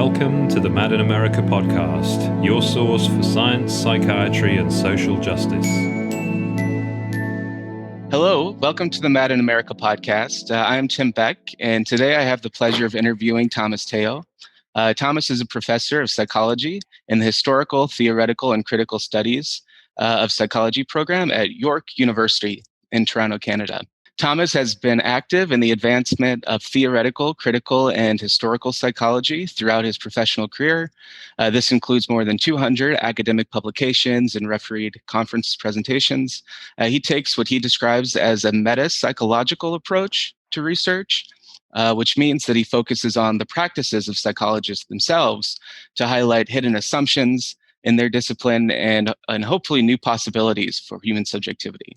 Welcome to the Madden America podcast, your source for science, psychiatry, and social justice. Hello, welcome to the Madden America podcast. I'm Tim Beck, and today I have the pleasure of interviewing Thomas Teo. Thomas is a professor of psychology in the Historical, Theoretical, and Critical Studies of Psychology program at York University in Toronto, Canada. Thomas has been active in the advancement of theoretical, critical, and historical psychology throughout his professional career. This includes more than 200 academic publications and refereed conference presentations. He takes what he describes as a meta-psychological approach to research, which means that he focuses on the practices of psychologists themselves to highlight hidden assumptions in their discipline and hopefully new possibilities for human subjectivity.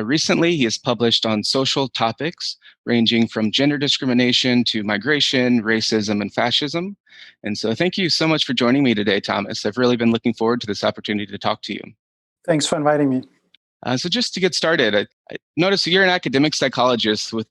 Recently, he has published on social topics ranging from gender discrimination to migration, racism, and fascism. And so thank you so much for joining me today, Thomas. I've really been looking forward to this opportunity to talk to you. Thanks for inviting me. So just to get started, I noticed that you're an academic psychologist with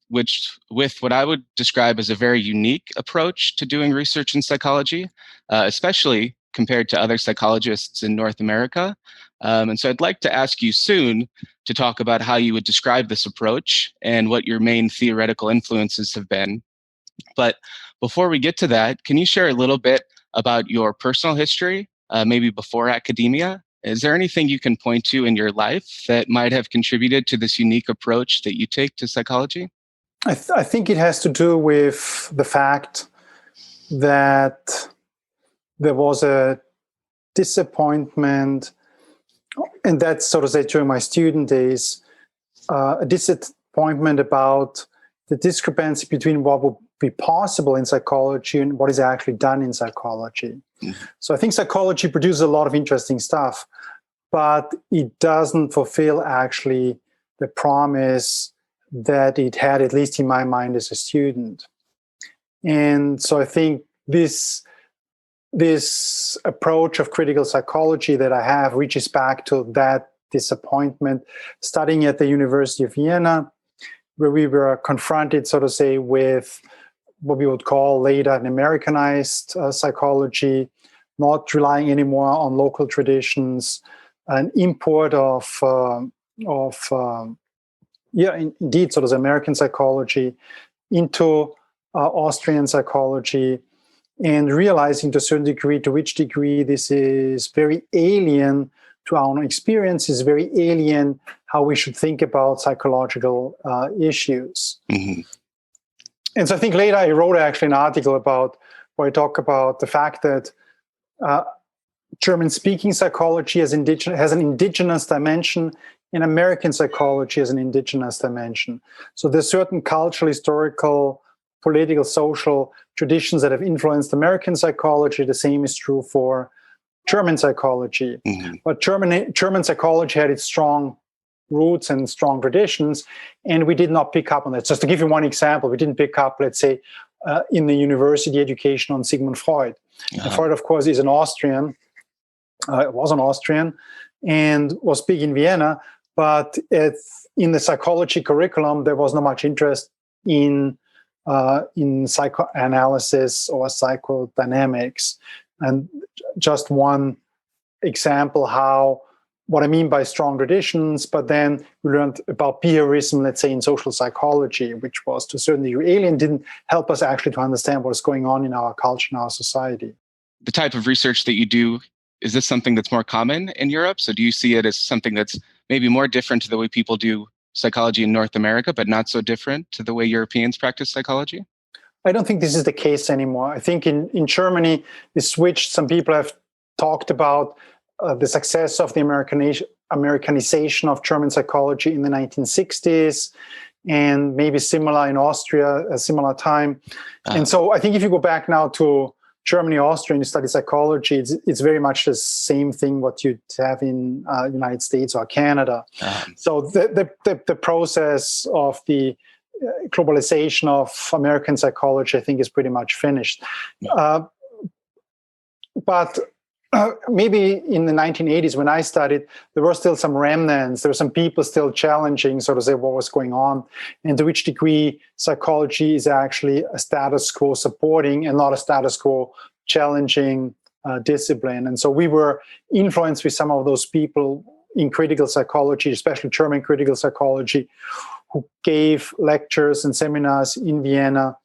what I would describe as a very unique approach to doing research in psychology, especially compared to other psychologists in North America. And so I'd like to ask you soon to talk about how you would describe this approach and what your main theoretical influences have been. But before we get to that, can you share a little bit about your personal history, maybe before academia? Is there anything you can point to in your life that might have contributed to this unique approach that you take to psychology? I think it has to do with the fact that there was a disappointment, and that's sort of say during my student days, a disappointment about the discrepancy between what would be possible in psychology and what is actually done in psychology. Mm-hmm. So I think psychology produces a lot of interesting stuff, but it doesn't fulfill actually the promise that it had, at least in my mind as a student. And so I think this approach of critical psychology that I have reaches back to that disappointment, studying at the University of Vienna, where we were confronted, so to say, with what we would call later an Americanized psychology, not relying anymore on local traditions, an import indeed, sort of American psychology into Austrian psychology, and realizing to a certain degree, to which degree this is very alien to our own experience, is very alien how we should think about psychological issues. Mm-hmm. And so I think later I wrote actually an article where I talk about the fact that German-speaking psychology has an indigenous dimension, and American psychology has an indigenous dimension. So there's certain cultural, historical, political, social traditions that have influenced American psychology. The same is true for German psychology. Mm-hmm. But German psychology had its strong roots and strong traditions, and we did not pick up on that. Just to give you one example, we didn't pick up, let's say, in the university education on Sigmund Freud. Uh-huh. Freud, of course, is an Austrian, was an Austrian, and was big in Vienna, but in the psychology curriculum, there was not much interest in psychoanalysis or psychodynamics. And just one example what I mean by strong traditions, but then we learned about behaviorism, let's say, in social psychology, which was to a certain degree alien, didn't help us actually to understand what is going on in our culture and our society. The type of research that you do, is this something that's more common in Europe? So do you see it as something that's maybe more different to the way people do psychology in North America, but not so different to the way Europeans practice psychology? I don't think this is the case anymore. I think in Germany, we switched. Some people have talked about the success of the Americanization of German psychology in the 1960s, and maybe similar in Austria, a similar time. And so I think if you go back now to Germany, Austria, and you study psychology, it's very much the same thing what you'd have in United States or Canada. So the process of the globalization of American psychology, I think, is pretty much finished. But maybe in the 1980s, when I studied, there were still some remnants. There were some people still challenging, so to say, what was going on, and to which degree psychology is actually a status quo supporting and not a status quo challenging discipline. And so we were influenced with some of those people in critical psychology, especially German critical psychology, who gave lectures and seminars in Vienna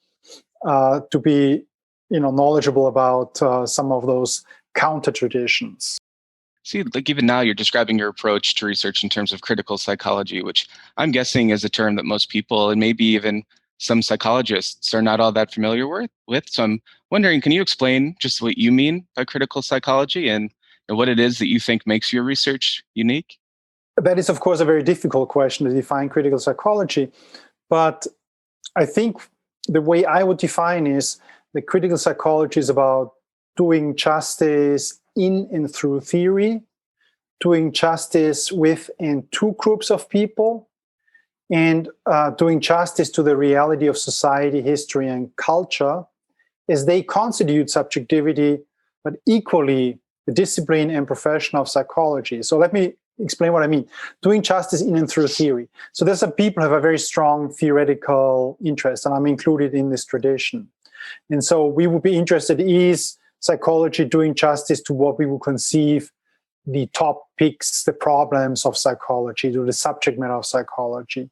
to be, knowledgeable about some of those counter traditions. See, like even now you're describing your approach to research in terms of critical psychology, which I'm guessing is a term that most people and maybe even some psychologists are not all that familiar with. So I'm wondering, can you explain just what you mean by critical psychology and what it is that you think makes your research unique? That is, of course, a very difficult question to define critical psychology. But I think the way I would define is that critical psychology is about doing justice in and through theory, doing justice with and to groups of people, and doing justice to the reality of society, history, and culture as they constitute subjectivity, but equally the discipline and profession of psychology. So let me explain what I mean. Doing justice in and through theory. So there's some people who have a very strong theoretical interest, and I'm included in this tradition. And so we would be interested, is psychology doing justice to what we would conceive the topics, the problems of psychology, to the subject matter of psychology?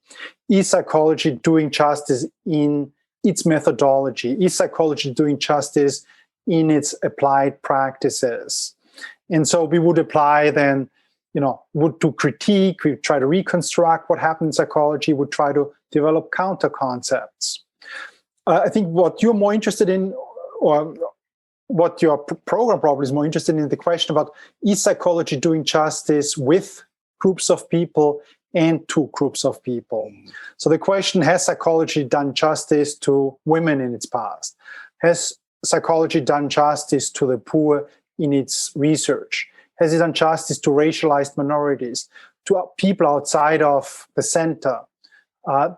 Is psychology doing justice in its methodology? Is psychology doing justice in its applied practices? And so we would apply then, would do critique, we try to reconstruct what happened in psychology, would try to develop counter concepts. I think what you're more interested in, or what your program probably is more interested in, the question about, is psychology doing justice with groups of people and to groups of people? So the question, has psychology done justice to women in its past? Has psychology done justice to the poor in its research? Has it done justice to racialized minorities, to people outside of the center?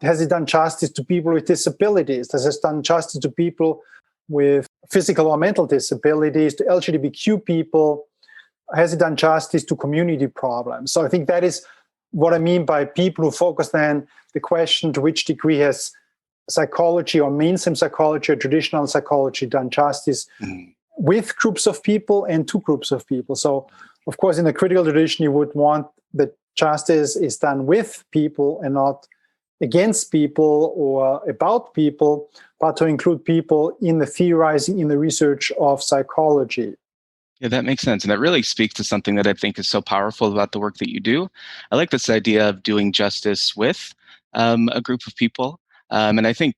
Has it done justice to people with disabilities? Has it done justice to people with physical or mental disabilities, to LGBTQ people? Has it done justice to community problems? So I think that is what I mean by people who focus then the question, to which degree has psychology or mainstream psychology or traditional psychology done justice with groups of people and to groups of people? So, of course, in the critical tradition, you would want that justice is done with people and not against people or about people, but to include people in the theorizing, in the research of psychology. Yeah, that makes sense. And that really speaks to something that I think is so powerful about the work that you do. I like this idea of doing justice with a group of people. And I think,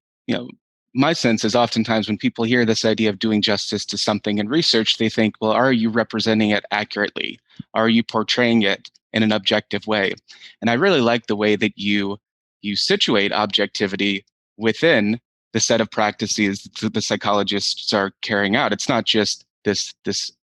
my sense is oftentimes when people hear this idea of doing justice to something in research, they think, well, are you representing it accurately? Are you portraying it in an objective way? And I really like the way that you situate objectivity within the set of practices that the psychologists are carrying out. It's not just this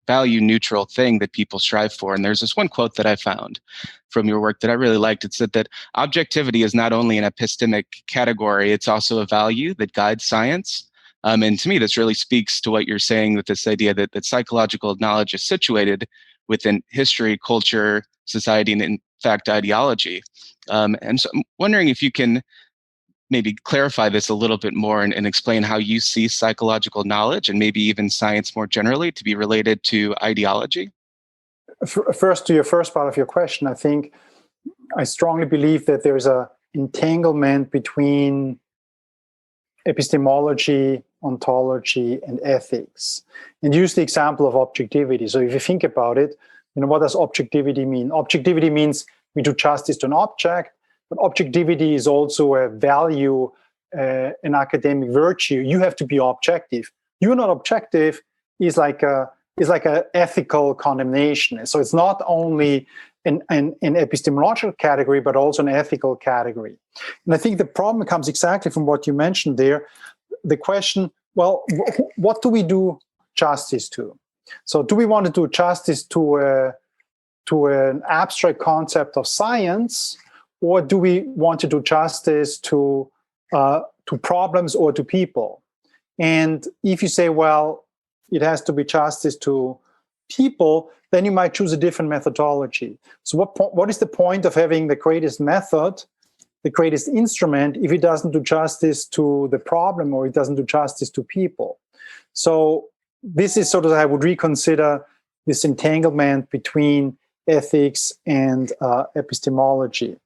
value neutral thing that people strive for. And there's this one quote that I found from your work that I really liked. It said that objectivity is not only an epistemic category, it's also a value that guides science. And to me, this really speaks to what you're saying with this idea that psychological knowledge is situated within history, culture, society, and in fact, ideology. And so I'm wondering if you can maybe clarify this a little bit more and explain how you see psychological knowledge and maybe even science more generally to be related to ideology? First, to your first part of your question, I think I strongly believe that there's an entanglement between epistemology, ontology, and ethics. And use the example of objectivity. So if you think about it, what does objectivity mean? Objectivity means we do justice to an object, but objectivity is also a value, an academic virtue. You have to be objective. You're not objective is like a ethical condemnation. So it's not only an epistemological category, but also an ethical category. And I think the problem comes exactly from what you mentioned there. The question, well, what do we do justice to? So do we want to do justice to an abstract concept of science, or do we want to do justice to problems or to people? And if you say, well, it has to be justice to people, then you might choose a different methodology. So what is the point of having the greatest method, the greatest instrument, if it doesn't do justice to the problem or it doesn't do justice to people? So this is sort of, I would reconsider this entanglement between ethics and epistemology.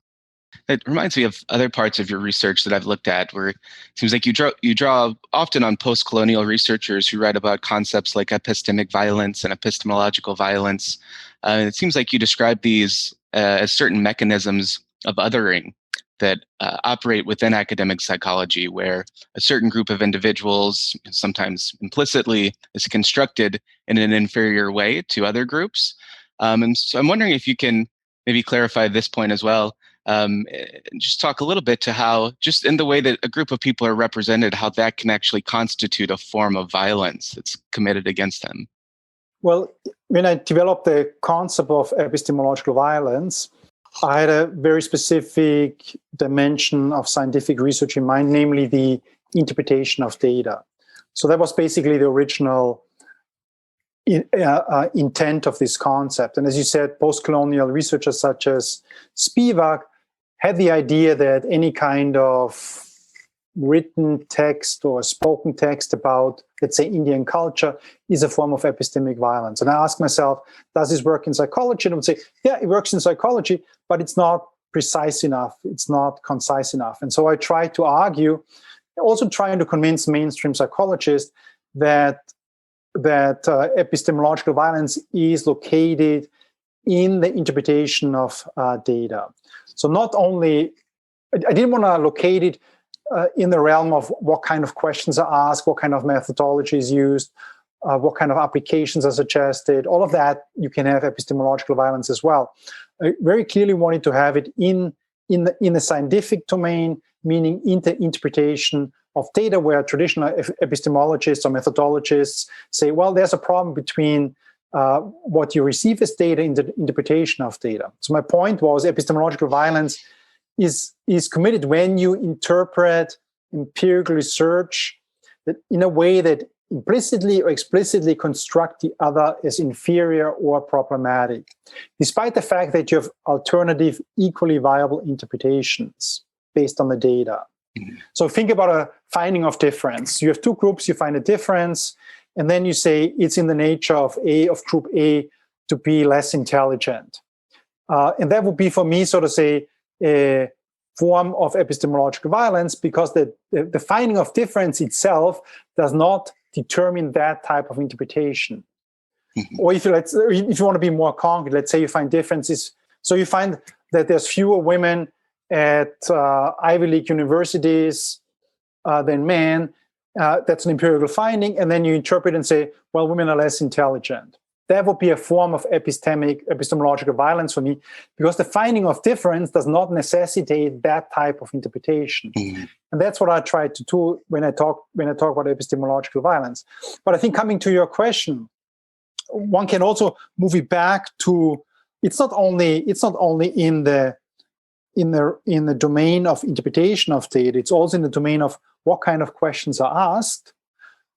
It reminds me of other parts of your research that I've looked at, where it seems like you draw often on post-colonial researchers who write about concepts like epistemic violence and epistemological violence. It seems like you describe these as certain mechanisms of othering that operate within academic psychology, where a certain group of individuals, sometimes implicitly, is constructed in an inferior way to other groups. And so I'm wondering if you can maybe clarify this point as well. Just talk a little bit to how, just in the way that a group of people are represented, how that can actually constitute a form of violence that's committed against them. Well, when I developed the concept of epistemological violence, I had a very specific dimension of scientific research in mind, namely the interpretation of data. So that was basically the original intent of this concept. And as you said, post-colonial researchers such as Spivak had the idea that any kind of written text or spoken text about, let's say, Indian culture is a form of epistemic violence. And I ask myself, does this work in psychology? And I would say, yeah, it works in psychology, but it's not precise enough. It's not concise enough. And so I try to argue, also trying to convince mainstream psychologists that epistemological violence is located in the interpretation of data. So not only, I didn't want to locate it in the realm of what kind of questions are asked, what kind of methodology is used, what kind of applications are suggested. All of that, you can have epistemological violence as well. I very clearly wanted to have it in the scientific domain, meaning in the interpretation of data, where traditional epistemologists or methodologists say, well, there's a problem between what you receive as data and the interpretation of data. So my point was, epistemological violence is committed when you interpret empirical research that in a way that implicitly or explicitly construct the other as inferior or problematic, despite the fact that you have alternative, equally viable interpretations based on the data. So think about a finding of difference. You have two groups, you find a difference, and then you say it's in the nature of group A to be less intelligent. And that would be, for me, so to say, a form of epistemological violence, because the finding of difference itself does not determine that type of interpretation. Or if you want to be more concrete, let's say you find differences. So you find that there's fewer women at Ivy League universities than men. That's an empirical finding. And then you interpret and say, well, women are less intelligent. That would be a form of epistemological violence for me, because the finding of difference does not necessitate that type of interpretation. And that's what I try to do when I talk about epistemological violence. But I think, coming to your question, one can also move it back to, it's not only in the domain of interpretation of data, it's also in the domain of what kind of questions are asked,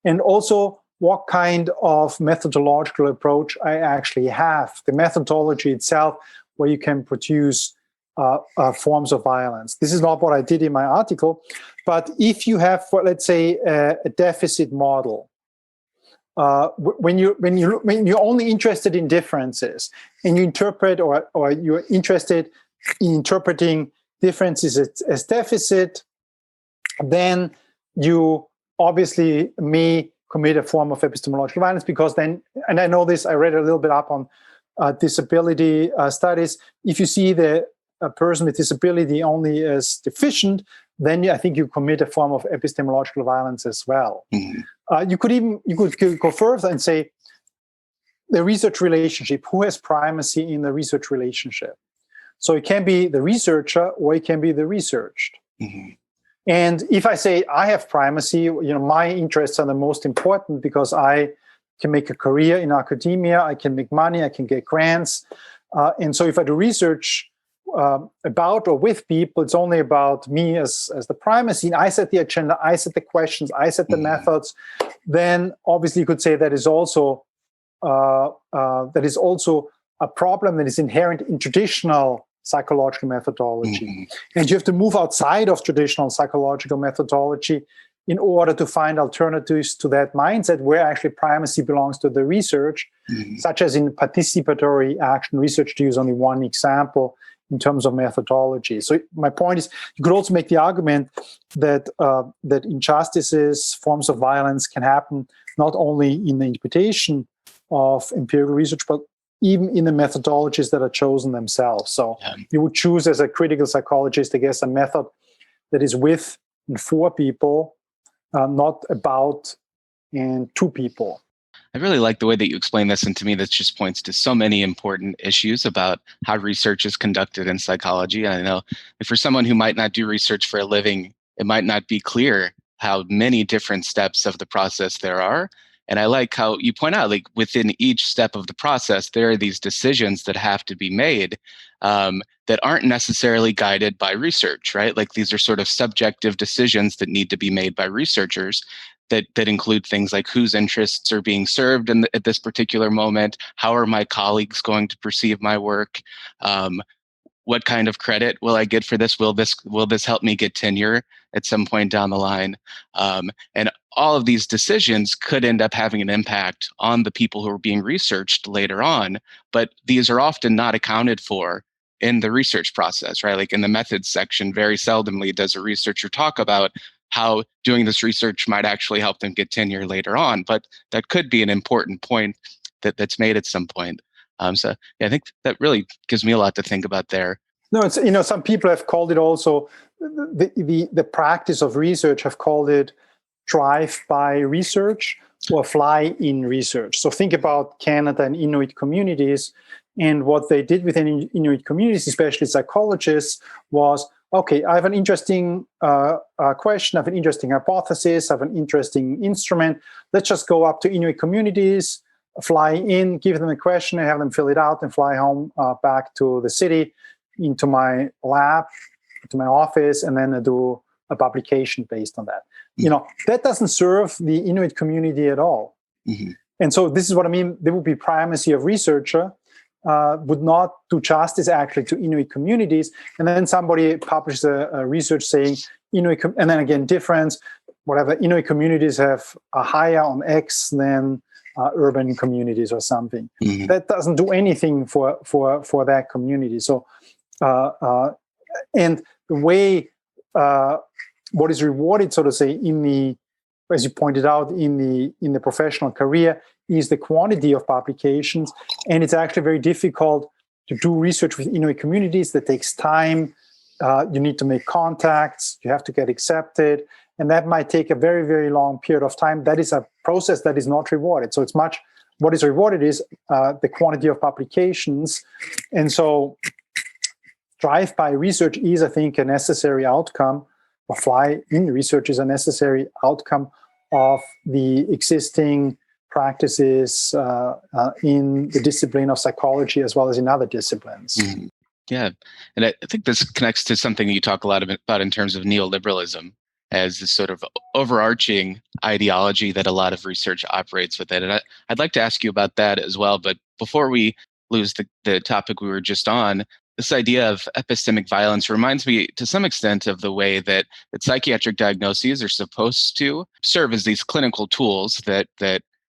and also what kind of methodological approach I actually have. The methodology itself, where you can produce forms of violence. This is not what I did in my article, but if you have, let's say, a deficit model, when you're only interested in differences and you interpret, or you're interested in interpreting differences as deficit, then you obviously may commit a form of epistemological violence, because then, and I know this, I read a little bit up on disability studies. If you see a person with disability only as deficient, then I think you commit a form of epistemological violence as well. You could go further and say the research relationship, who has primacy in the research relationship? So it can be the researcher, or it can be the researched. And if I say I have primacy, my interests are the most important, because I can make a career in academia, I can make money, I can get grants. And so if I do research about or with people, it's only about me as the primacy, and I set the agenda, I set the questions, I set the methods, then obviously you could say that is also a problem that is inherent in traditional psychological methodology. And you have to move outside of traditional psychological methodology in order to find alternatives to that mindset where actually primacy belongs to the research, such as in participatory action research, to use only one example in terms of methodology. So my point is, you could also make the argument that that injustices, forms of violence can happen not only in the interpretation of empirical research, but even in the methodologies that are chosen themselves. So you would choose as a critical psychologist, I guess, a method that is with and for people, not about and to people. I really like the way that you explain this, and to me, this just points to so many important issues about how research is conducted in psychology. And I know for someone who might not do research for a living, it might not be clear how many different steps of the process there are. And I like how you point out, like within each step of the process, there are these decisions that have to be made that aren't necessarily guided by research, right? Like these are sort of subjective decisions that need to be made by researchers that include things like whose interests are being served at this particular moment, how are my colleagues going to perceive my work, what kind of credit will I get for this? Will this help me get tenure at some point down the line? And all of these decisions could end up having an impact on the people who are being researched later on, but these are often not accounted for in the research process, right? Like in the methods section, very seldomly does a researcher talk about how doing this research might actually help them get tenure later on, but that could be an important point that's made at some point. So yeah, I think that really gives me a lot to think about there. No, it's, some people have called it also, the practice of research have called it drive-by research or fly-in research. So think about Canada and Inuit communities, and what they did within Inuit communities, especially psychologists, was, okay, I have an interesting question, I have an interesting hypothesis, I have an interesting instrument. Let's just go up to Inuit communities, fly in, give them a question, and have them fill it out and fly home back to the city, into my lab, to my office, and then I do a publication based on that. That doesn't serve the Inuit community at all. Mm-hmm. And so this is what I mean. There would be primacy of researcher, would not do justice actually to Inuit communities. And then somebody publishes a research saying Inuit, and then again, difference, whatever, Inuit communities have a higher on X than urban communities or something. Mm-hmm. That doesn't do anything for that community. So, and the way what is rewarded, so to say, as you pointed out, in the professional career, is the quantity of publications, and it's actually very difficult to do research with Inuit communities. That takes time. You need to make contacts. You have to get accepted, and that might take a very, very long period of time. That is a process that is not rewarded. So what is rewarded is the quantity of publications, and so drive-by research is, I think, a necessary outcome, or fly-in research is a necessary outcome of the existing practices in the discipline of psychology as well as in other disciplines. Mm-hmm. Yeah, and I think this connects to something you talk a lot about in terms of neoliberalism as this sort of overarching ideology that a lot of research operates within. And I'd like to ask you about that as well. But before we lose the topic we were just on, this idea of epistemic violence reminds me to some extent of the way that psychiatric diagnoses are supposed to serve as these clinical tools that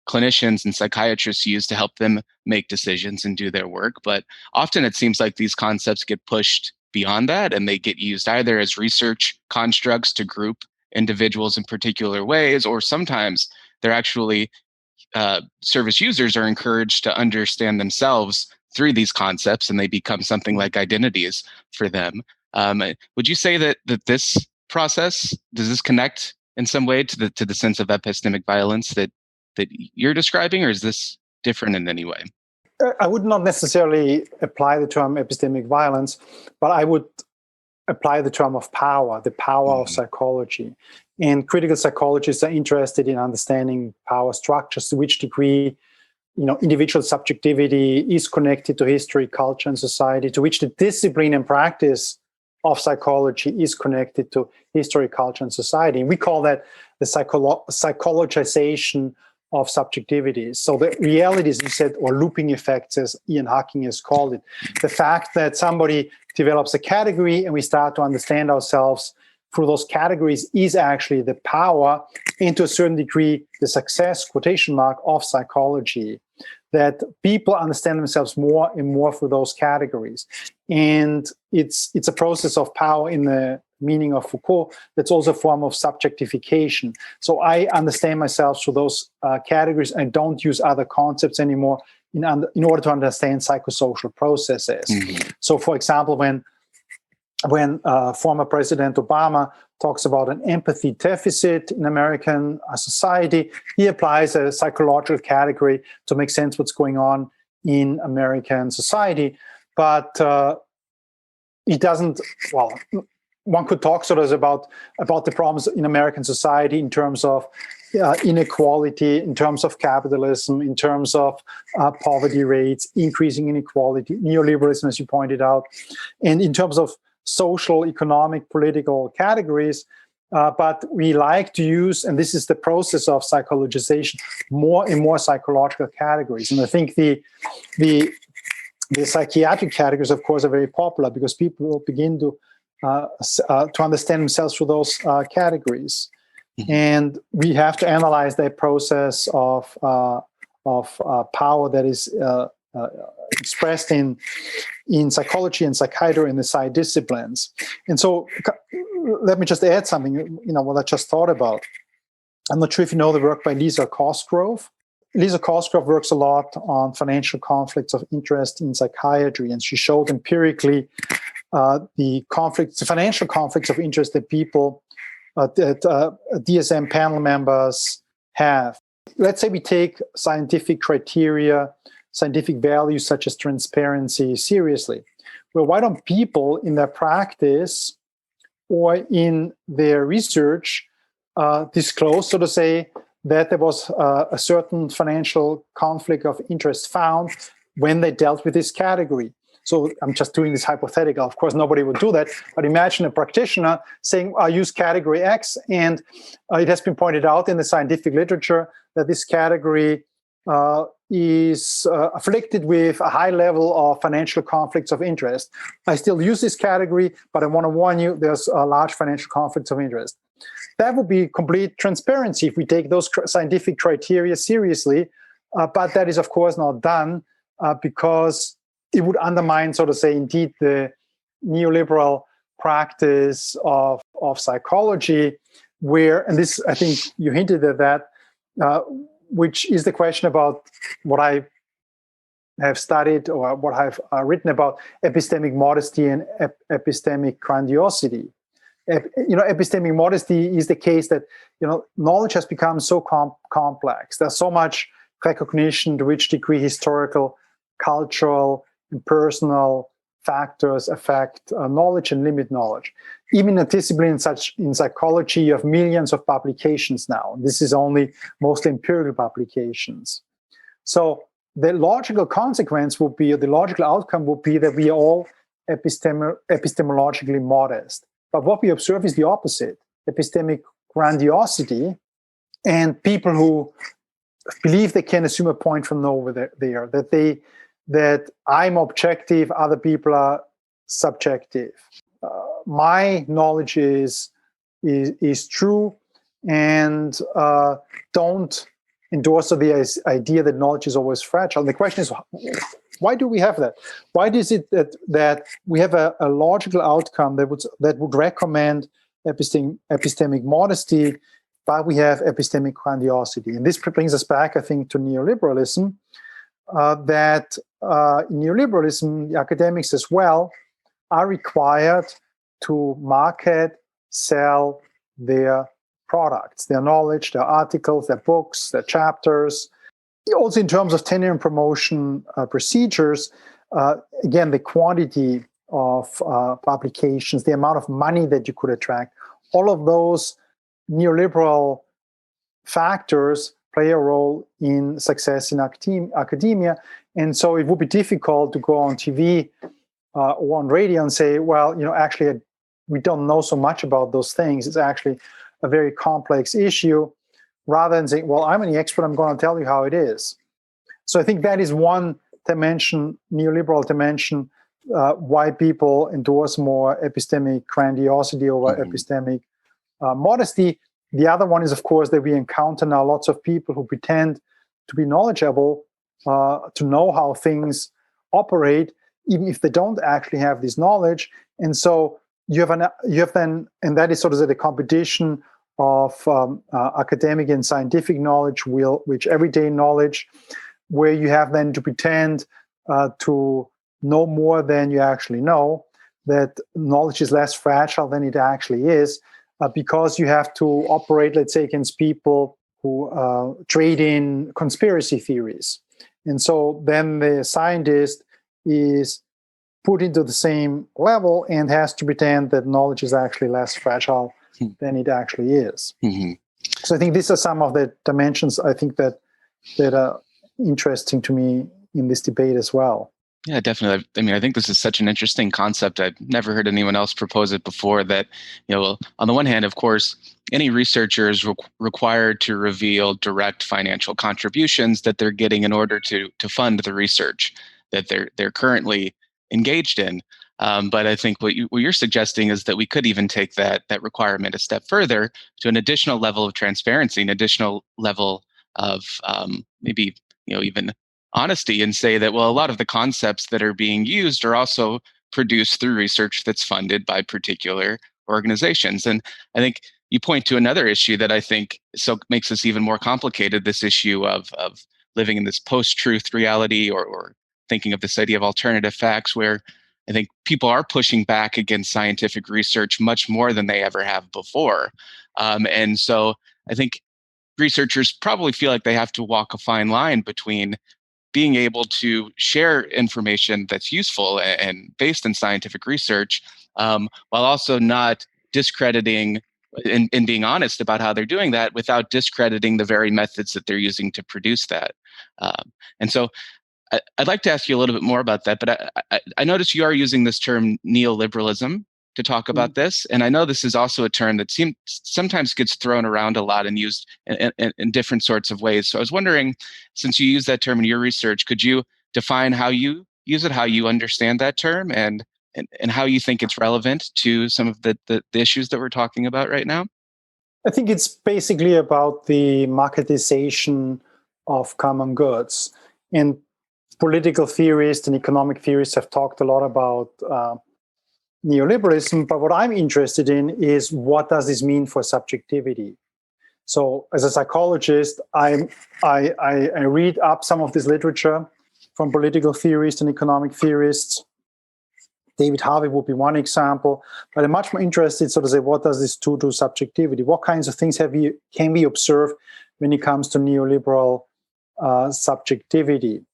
clinicians and psychiatrists use to help them make decisions and do their work. But often it seems like these concepts get pushed beyond that, and they get used either as research constructs to group individuals in particular ways, or sometimes they're actually service users are encouraged to understand themselves through these concepts, and they become something like identities for them. Would you say that this process, does this connect in some way to the sense of epistemic violence that you're describing, or is this different in any way? I would not necessarily apply the term epistemic violence, but I would apply the term of power, the power of psychology. And critical psychologists are interested in understanding power structures, to which degree individual subjectivity is connected to history, culture, and society, to which the discipline and practice of psychology is connected to history, culture, and society. And we call that the psychologization of subjectivity. So the realities, you said, or looping effects, as Ian Hacking has called it, the fact that somebody develops a category and we start to understand ourselves through those categories is actually the power and to a certain degree the success, quotation mark, of psychology, that people understand themselves more and more through those categories. And it's a process of power in the meaning of Foucault. That's also a form of subjectification. So I understand myself through those categories. I don't use other concepts anymore in order to understand psychosocial processes. Mm-hmm. So, for example, when former President Obama talks about an empathy deficit in American society, he applies a psychological category to make sense what's going on in American society. But he doesn't, well, one could talk sort of about the problems in American society in terms of inequality, in terms of capitalism, in terms of poverty rates, increasing inequality, neoliberalism, as you pointed out, and in terms of social, economic, political categories. But we like to use, and this is the process of psychologization, more and more psychological categories. And I think the psychiatric categories, of course, are very popular because people begin to understand themselves through those categories. Mm-hmm. And we have to analyze that process of power that is expressed in psychology and psychiatry and the psych disciplines. And so let me just add something, what I just thought about. I'm not sure if you know the work by Lisa Cosgrove. Lisa Cosgrove works a lot on financial conflicts of interest in psychiatry, and she showed empirically the financial conflicts of interest that people, that DSM panel members have. Let's say we take scientific criteria, scientific values such as transparency seriously. Well, why don't people in their practice or in their research disclose, so to say, that there was a certain financial conflict of interest found when they dealt with this category? So I'm just doing this hypothetical. Of course, nobody would do that. But imagine a practitioner saying, I use category X, and it has been pointed out in the scientific literature that this category is afflicted with a high level of financial conflicts of interest. I still use this category, but I want to warn you, there's a large financial conflicts of interest. That would be complete transparency if we take those scientific criteria seriously. But that is, of course, not done because it would undermine, so to say, indeed, the neoliberal practice of psychology, where, and this, I think you hinted at that, which is the question about what I have studied or what I've written about epistemic modesty and epistemic grandiosity. Epistemic modesty is the case that, knowledge has become so complex. There's so much recognition to which degree historical, cultural, and personal factors affect knowledge and limit knowledge. Even a discipline such in psychology, you have millions of publications now. This is only mostly empirical publications. So the logical consequence would be, the logical outcome would be that we are all epistemologically modest. But what we observe is the opposite, epistemic grandiosity, and people who believe they can assume a point from nowhere there, that I'm objective, other people are subjective. My knowledge is true, and don't endorse the idea that knowledge is always fragile. And the question is, why do we have that? Why is it that we have a logical outcome that would recommend epistemic modesty, but we have epistemic grandiosity? And this brings us back, I think, to neoliberalism. That in neoliberalism, the academics as well are required to market, sell their products, their knowledge, their articles, their books, their chapters. Also in terms of tenure and promotion procedures, again, the quantity of publications, the amount of money that you could attract, all of those neoliberal factors play a role in success in academia. And so it would be difficult to go on TV or on radio and say, well, actually, we don't know so much about those things. It's actually a very complex issue, rather than saying, well, I'm an expert, I'm going to tell you how it is. So I think that is one dimension, neoliberal dimension, why people endorse more epistemic grandiosity over epistemic modesty. The other one is, of course, that we encounter now lots of people who pretend to be knowledgeable, to know how things operate, even if they don't actually have this knowledge. And so you have then, and that is sort of the competition of academic and scientific knowledge, which everyday knowledge, where you have then to pretend to know more than you actually know, that knowledge is less fragile than it actually is, because you have to operate, let's say, against people who trade in conspiracy theories. And so then the scientist is put into the same level and has to pretend that knowledge is actually less fragile than it actually is. Mm-hmm. So I think these are some of the dimensions I think that are interesting to me in this debate as well. Yeah, definitely. I mean, I think this is such an interesting concept. I've never heard anyone else propose it before, that, on the one hand, of course, any researcher is required to reveal direct financial contributions that they're getting in order to fund the research that they're currently engaged in. But I think what you're suggesting is that we could even take that requirement a step further to an additional level of transparency, an additional level of maybe even honesty, and say that, well, a lot of the concepts that are being used are also produced through research that's funded by particular organizations. And I think you point to another issue that I think makes this even more complicated, this issue of living in this post-truth reality, or thinking of this idea of alternative facts, where I think people are pushing back against scientific research much more than they ever have before. And so I think researchers probably feel like they have to walk a fine line between being able to share information that's useful and based in scientific research, while also not discrediting and being honest about how they're doing that without discrediting the very methods that they're using to produce that. And so I'd like to ask you a little bit more about that, but I notice you are using this term neoliberalism to talk about this. And I know this is also a term that sometimes gets thrown around a lot and used in different sorts of ways. So I was wondering, since you use that term in your research, could you define how you use it, how you understand that term, and how you think it's relevant to some of the issues that we're talking about right now? I think it's basically about the marketization of common goods. And political theorists and economic theorists have talked a lot about neoliberalism, but what I'm interested in is, what does this mean for subjectivity? So as a psychologist, I read up some of this literature from political theorists and economic theorists. David Harvey would be one example, but I'm much more interested sort of say, what does this do to subjectivity? What kinds of things can we observe when it comes to neoliberal subjectivity?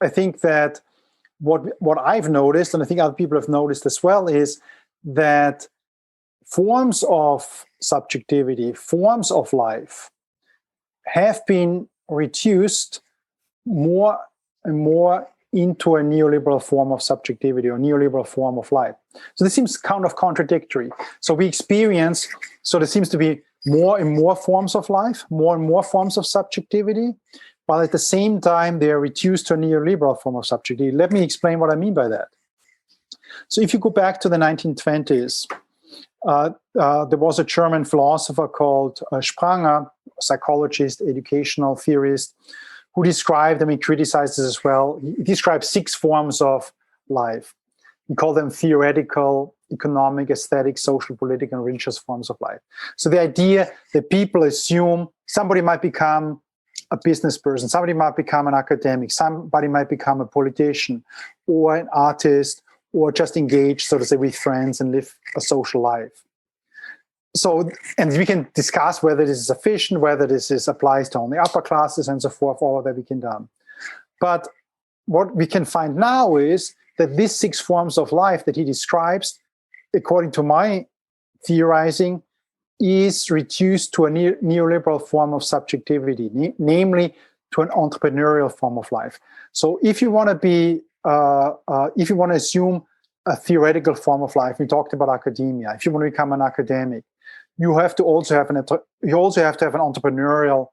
I think that what I've noticed, and I think other people have noticed as well, is that forms of subjectivity, forms of life, have been reduced more and more into a neoliberal form of subjectivity or neoliberal form of life. So this seems kind of contradictory. So we experience, so there seems to be more and more forms of life, more and more forms of subjectivity, while at the same time they are reduced to a neoliberal form of subjectivity. Let me explain what I mean by that. So if you go back to the 1920s, there was a German philosopher called Spranger, psychologist, educational theorist, who described, he criticized this as well, he described 6 forms of life. He called them theoretical, economic, aesthetic, social, political, and religious forms of life. So the idea that people assume somebody might become a business person, somebody might become an academic, somebody might become a politician or an artist, or just engage, so to say, with friends and live a social life. So, and we can discuss whether this is sufficient, whether this applies to only upper classes and so forth, all of that we can do. But what we can find now is that these 6 forms of life that he describes, according to my theorizing, is reduced to a neoliberal form of subjectivity, namely to an entrepreneurial form of life. So if you want to be, if you want to assume a theoretical form of life, we talked about academia. If you want to become an academic, you have to also have an entrepreneurial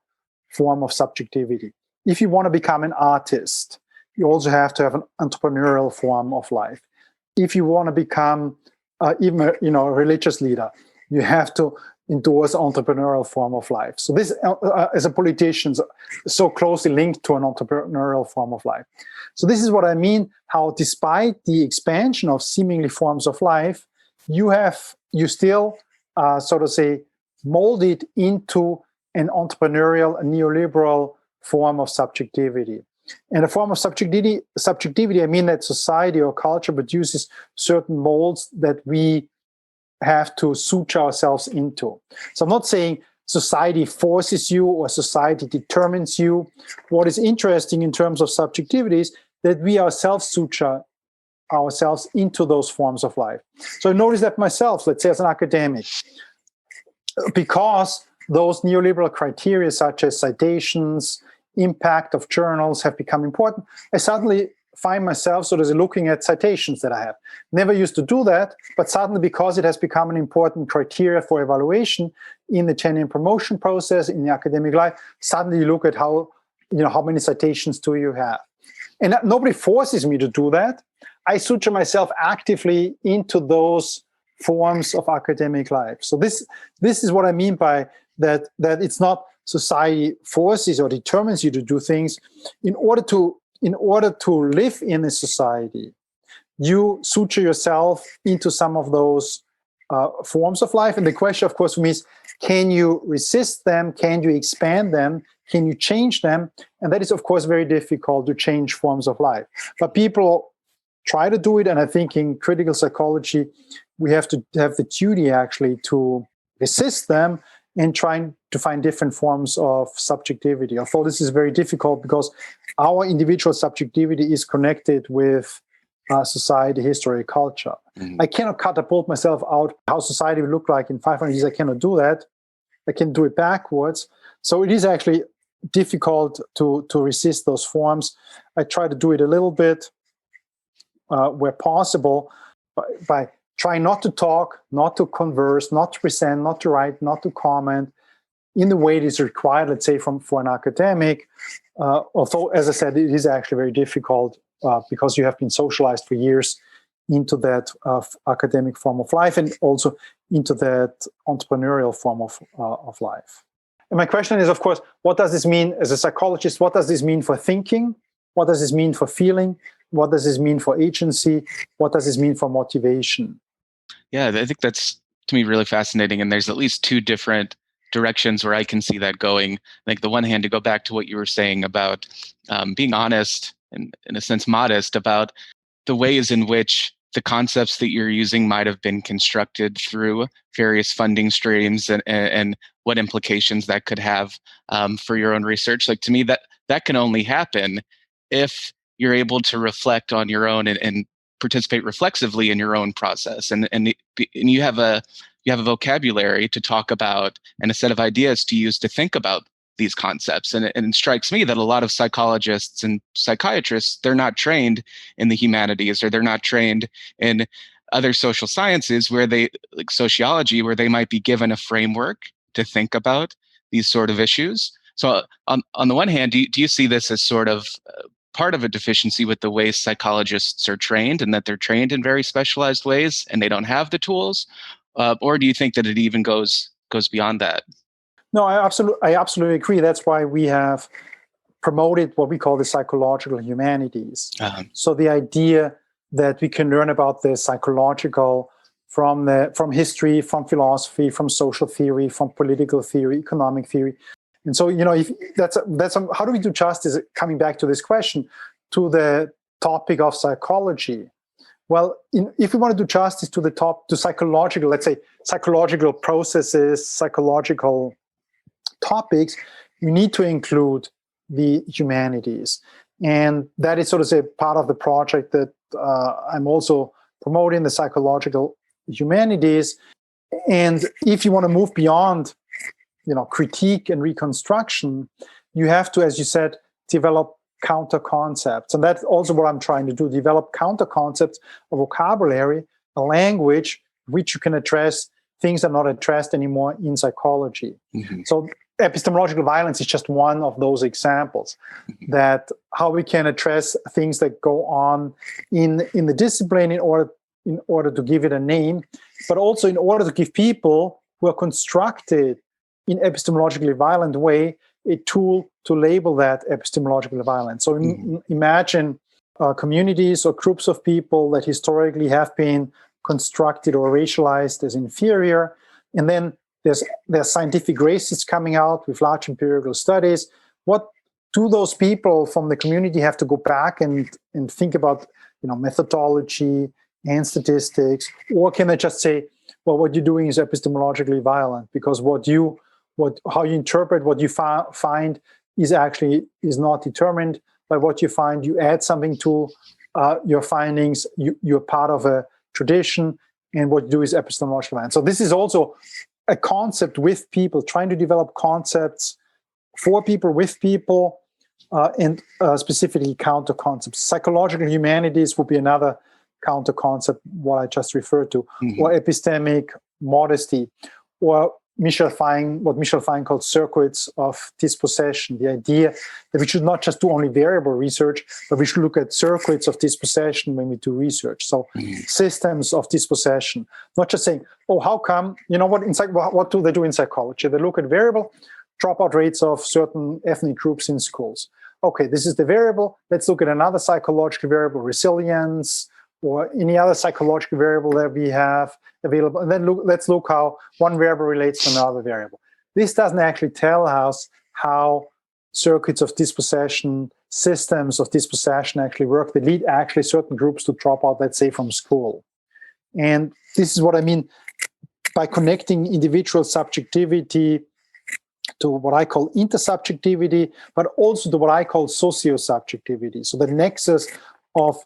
form of subjectivity. If you want to become an artist, you also have to have an entrepreneurial form of life. if you want to become even a religious leader, you have to endorse entrepreneurial form of life. So this, as a politician, so closely linked to an entrepreneurial form of life. So this is what I mean, how despite the expansion of seemingly forms of life, you still, so to say, molded into an entrepreneurial, a neoliberal form of subjectivity. And a form of subjectivity, I mean that society or culture produces certain molds that we have to suture ourselves into. So I'm not saying society forces you or society determines you. What is interesting in terms of subjectivity is that we ourselves suture ourselves into those forms of life. So I noticed that myself, let's say as an academic, because those neoliberal criteria such as citations, impact of journals have become important, I suddenly find myself sort of looking at citations that I have. Never used to do that, but suddenly because it has become an important criteria for evaluation in the tenure and promotion process, in the academic life, suddenly you look at how many citations do you have. And nobody forces me to do that. I suture myself actively into those forms of academic life. So this is what I mean by that it's not society forces or determines you to do things. In order to live in a society, you suture yourself into some of those forms of life. And the question, of course, for me is, can you resist them? Can you expand them? Can you change them? And that is, of course, very difficult to change forms of life. But people try to do it. And I think in critical psychology, we have to have the duty actually to resist them and trying to find different forms of subjectivity. Although this is very difficult because our individual subjectivity is connected with society, history, culture. Mm-hmm. I cannot catapult myself out how society will look like in 500 years. I cannot do that. I can do it backwards. So it is actually difficult to resist those forms. I try to do it a little bit where possible by trying not to talk, not to converse, not to present, not to write, not to comment in the way it is required, let's say, for an academic. Although, as I said, it is actually very difficult because you have been socialized for years into that academic form of life and also into that entrepreneurial form of life. And my question is, of course, what does this mean as a psychologist? What does this mean for thinking? What does this mean for feeling? What does this mean for agency? What does this mean for motivation? Yeah, I think that's, to me, really fascinating. And there's at least two different directions where I can see that going. Like the one hand, to go back to what you were saying about being honest and, in a sense, modest about the ways in which the concepts that you're using might have been constructed through various funding streams and what implications that could have for your own research. Like, to me, that can only happen if you're able to reflect on your own and participate reflexively in your own process, and you have a vocabulary to talk about and a set of ideas to use to think about these concepts. And it strikes me that a lot of psychologists and psychiatrists, they're not trained in the humanities, or they're not trained in other social sciences where they, like sociology, where they might be given a framework to think about these sort of issues. So on the one hand, do you see this as sort of part of a deficiency with the way psychologists are trained, and that they're trained in very specialized ways and they don't have the tools? Or do you think that it even goes beyond that? No, I absolutely agree. That's why we have promoted what we call the psychological humanities. Uh-huh. So the idea that we can learn about the psychological from history, from philosophy, from social theory, from political theory, economic theory. And so, if that's how do we do justice, coming back to this question, to the topic of psychology? Well, if we want to do justice to psychological, let's say psychological processes, psychological topics, we need to include the humanities. And that is sort of say part of the project that I'm also promoting, the psychological humanities. And if you want to move beyond critique and reconstruction, you have to, as you said, develop counter concepts. And that's also what I'm trying to do, develop counter concepts, a vocabulary, a language, which you can address things that are not addressed anymore in psychology. Mm-hmm. So epistemological violence is just one of those examples, that how we can address things that go on in the discipline in order in order to give it a name, but also in order to give people who are constructed in epistemologically violent way a tool to label that epistemologically violent. So imagine communities or groups of people that historically have been constructed or racialized as inferior, and then there's scientific racists coming out with large empirical studies. What do those people from the community have to go back and think about, methodology and statistics, or can they just say, well, what you're doing is epistemologically violent because how you interpret what you find is not determined by what you find. You add something to your findings. You're part of a tradition, and what you do is epistemologically violent. So this is also a concept with people, trying to develop concepts for people, with people, and specifically counter concepts. Psychological humanities would be another counter concept, what I just referred to, or epistemic modesty, or what Michel Fine called circuits of dispossession, the idea that we should not just do only variable research, but we should look at circuits of dispossession when we do research. So systems of dispossession, not just saying, oh, how come, what do they do in psychology? They look at variable dropout rates of certain ethnic groups in schools. Okay, this is the variable. Let's look at another psychological variable, resilience, or any other psychological variable that we have available. And then let's look how one variable relates to another variable. This doesn't actually tell us how circuits of dispossession, systems of dispossession actually work. They lead actually certain groups to drop out, let's say, from school. And this is what I mean by connecting individual subjectivity to what I call intersubjectivity, but also to what I call socio-subjectivity. So the nexus of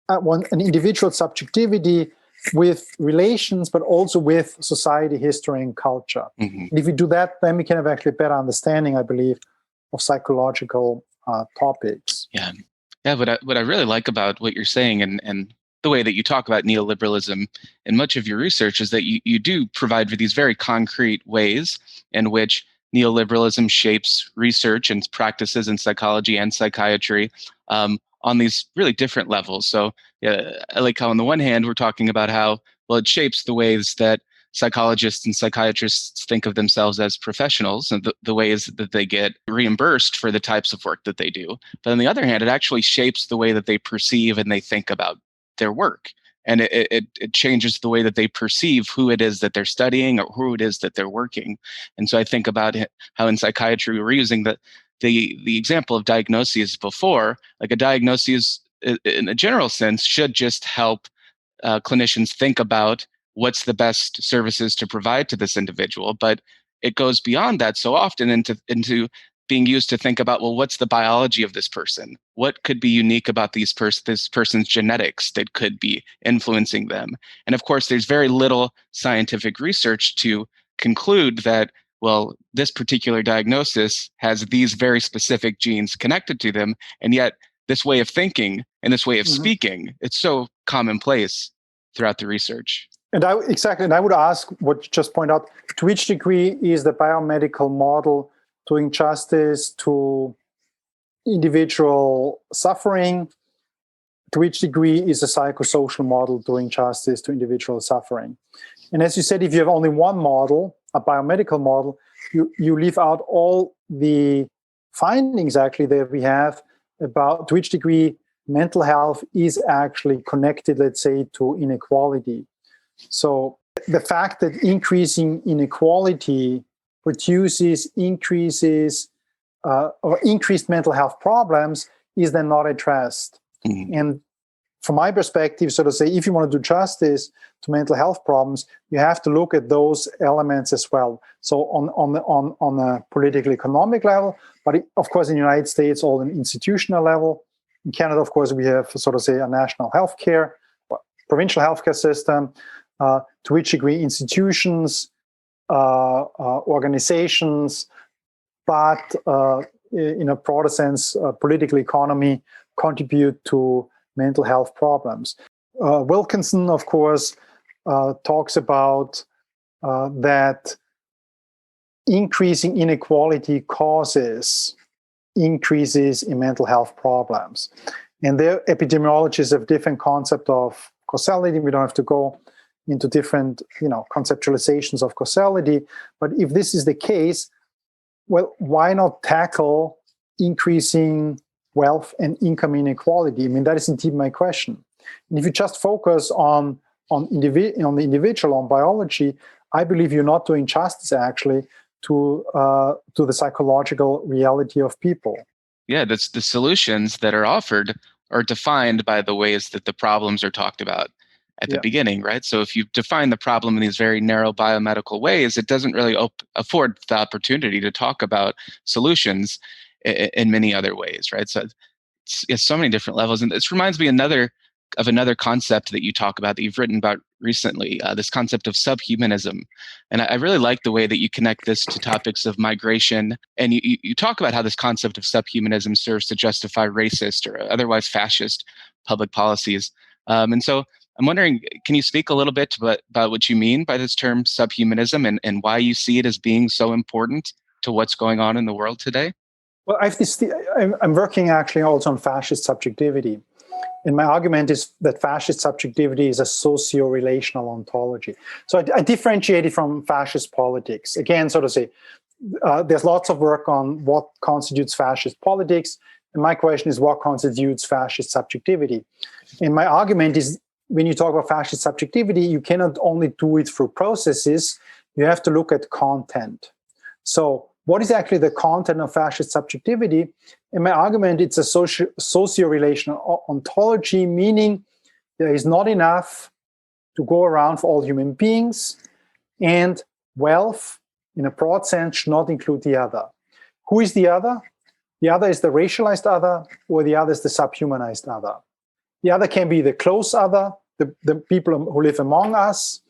an individual subjectivity with relations, but also with society, history, and culture. And if we do that, then we can have actually a better understanding, I believe, of psychological topics. Yeah. What I really like about what you're saying and the way that you talk about neoliberalism in much of your research is that you do provide for these very concrete ways in which neoliberalism shapes research and practices in psychology and psychiatry on these really different levels. So I like how on the one hand, we're talking about how, well, it shapes the ways that psychologists and psychiatrists think of themselves as professionals and the ways that they get reimbursed for the types of work that they do. But on the other hand, it actually shapes the way that they perceive and they think about their work. And it changes the way that they perceive who it is that they're studying or who it is that they're working. And so I think about how in psychiatry we're using the example of diagnoses before, like a diagnosis in a general sense should just help clinicians think about what's the best services to provide to this individual. But it goes beyond that so often into being used to think about, well, what's the biology of this person? What could be unique about this person's genetics that could be influencing them? And of course, there's very little scientific research to conclude that, well, this particular diagnosis has these very specific genes connected to them. And yet this way of thinking and this way of speaking, it's so commonplace throughout the research. And I would ask what you just point out, to which degree is the biomedical model doing justice to individual suffering? To which degree is the psychosocial model doing justice to individual suffering? And as you said, if you have only one model, a biomedical model, you leave out all the findings actually that we have about to which degree mental health is actually connected, let's say, to inequality. So the fact that increasing inequality produces increased mental health problems is then not addressed. And from my perspective, so to say, if you want to do justice to mental health problems, you have to look at those elements as well. So on a political economic level, but of course in the United States, on an institutional level. In Canada, of course, we have, so to say, a national healthcare, provincial healthcare system. To which degree institutions, organizations, but in a broader sense, political economy contribute to mental health problems. Wilkinson, of course, talks about that increasing inequality causes increases in mental health problems. And their epidemiologists have different concept of causality. We don't have to go into different, conceptualizations of causality. But if this is the case, well, why not tackle increasing wealth and income inequality? I mean, that is indeed my question. And if you just focus on the individual, on biology, I believe you're not doing justice actually to the psychological reality of people. Yeah, that's the solutions that are offered are defined by the ways that the problems are talked about at the beginning, right? So if you define the problem in these very narrow biomedical ways, it doesn't really afford the opportunity to talk about solutions in many other ways, right? So it's so many different levels. And this reminds me another concept that you talk about, that you've written about recently, this concept of subhumanism. And I really like the way that you connect this to topics of migration. And you talk about how this concept of subhumanism serves to justify racist or otherwise fascist public policies. And so I'm wondering, can you speak a little bit about what you mean by this term subhumanism and why you see it as being so important to what's going on in the world today? Well, I'm working actually also on fascist subjectivity. And my argument is that fascist subjectivity is a socio-relational ontology. So I differentiate it from fascist politics. Again, so to say, there's lots of work on what constitutes fascist politics. And my question is, what constitutes fascist subjectivity? And my argument is, when you talk about fascist subjectivity, you cannot only do it through processes, you have to look at content. So what is actually the content of fascist subjectivity? In my argument, it's a socio-relational ontology, meaning there is not enough to go around for all human beings, and wealth, in a broad sense, should not include the other. Who is the other? The other is the racialized other, or the other is the subhumanized other. The other can be the close other, the people who live among us,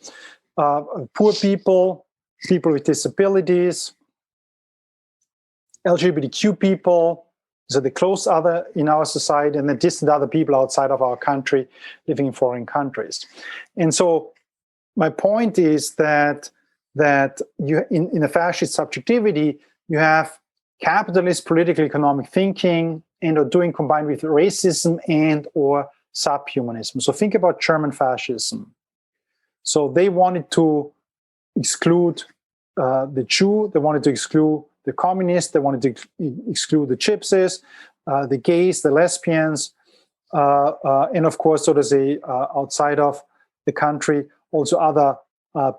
poor people, people with disabilities, LGBTQ people, so the close other in our society, and the distant other people outside of our country living in foreign countries. And so my point is that you in a fascist subjectivity, you have capitalist political economic thinking and or doing combined with racism and or subhumanism. So think about German fascism. So they wanted to exclude the Jew, they wanted to exclude the communists, they wanted to exclude the gypsies, the gays, the lesbians, and of course, so to say, outside of the country, also other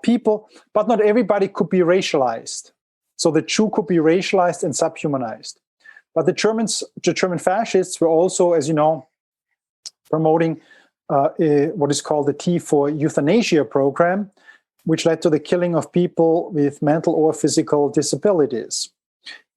people. But not everybody could be racialized. So the Jew could be racialized and subhumanized. But the German fascists were also, as you know, promoting what is called the T for euthanasia program, which led to the killing of people with mental or physical disabilities.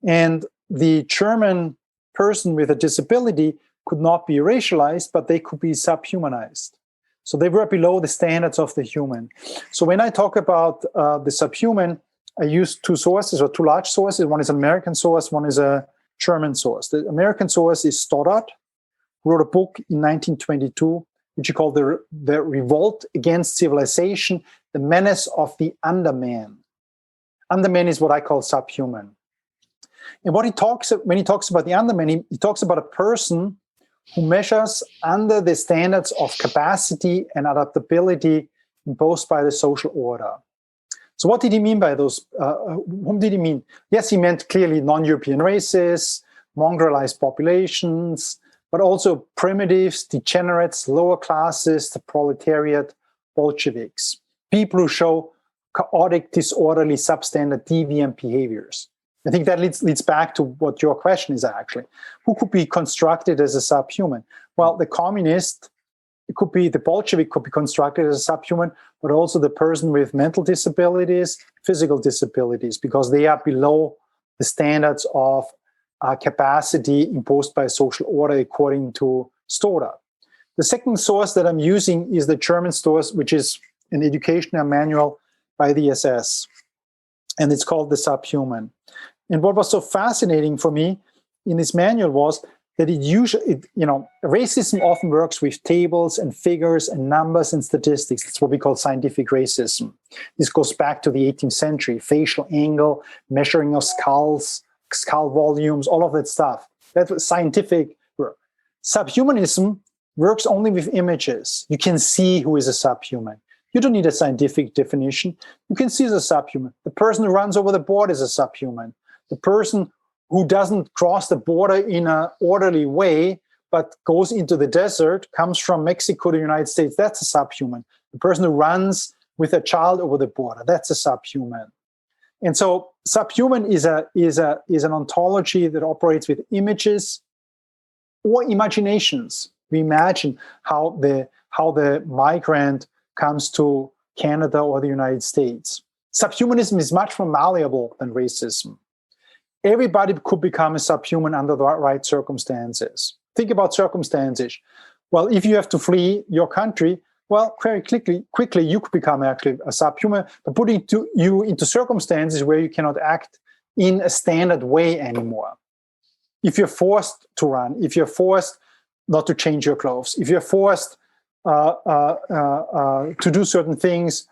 And the German person with a disability could not be racialized, but they could be subhumanized. So they were below the standards of the human. So when I talk about the subhuman, I use two sources, or two large sources. One is an American source, one is a German source. The American source is Stoddard, who wrote a book in 1922, which he called the Revolt Against Civilization, the Menace of the Underman. Underman is what I call subhuman. And when he talks about the underman, he talks about a person who measures under the standards of capacity and adaptability imposed by the social order. So what did he mean by those? Whom did he mean? Yes, he meant clearly non-European races, mongrelized populations, but also primitives, degenerates, lower classes, the proletariat, Bolsheviks, people who show chaotic, disorderly, substandard, deviant behaviors. I think that leads back to what your question is actually. Who could be constructed as a subhuman? Well, the communist, the Bolshevik could be constructed as a subhuman, but also the person with mental disabilities, physical disabilities, because they are below the standards of capacity imposed by social order according to Stoddard. The second source that I'm using is the German source, which is an educational manual by the SS, and it's called The Subhuman. And what was so fascinating for me in this manual was that racism often works with tables and figures and numbers and statistics. That's what we call scientific racism. This goes back to the 18th century, facial angle, measuring of skulls, skull volumes, all of that stuff. That was scientific work. Subhumanism works only with images. You can see who is a subhuman. You don't need a scientific definition. You can see as a subhuman. The person who runs over the border is a subhuman. The person who doesn't cross the border in an orderly way, but goes into the desert, comes from Mexico to the United States, that's a subhuman. The person who runs with a child over the border, that's a subhuman. And so subhuman is an ontology that operates with images or imaginations. We imagine how the migrant comes to Canada or the United States. Subhumanism is much more malleable than racism. Everybody could become a subhuman under the right circumstances. Think about circumstances. Well, if you have to flee your country, well, very quickly you could become actually a subhuman, but putting you into circumstances where you cannot act in a standard way anymore. If you're forced to run, if you're forced not to change your clothes, if you're forced to do certain things,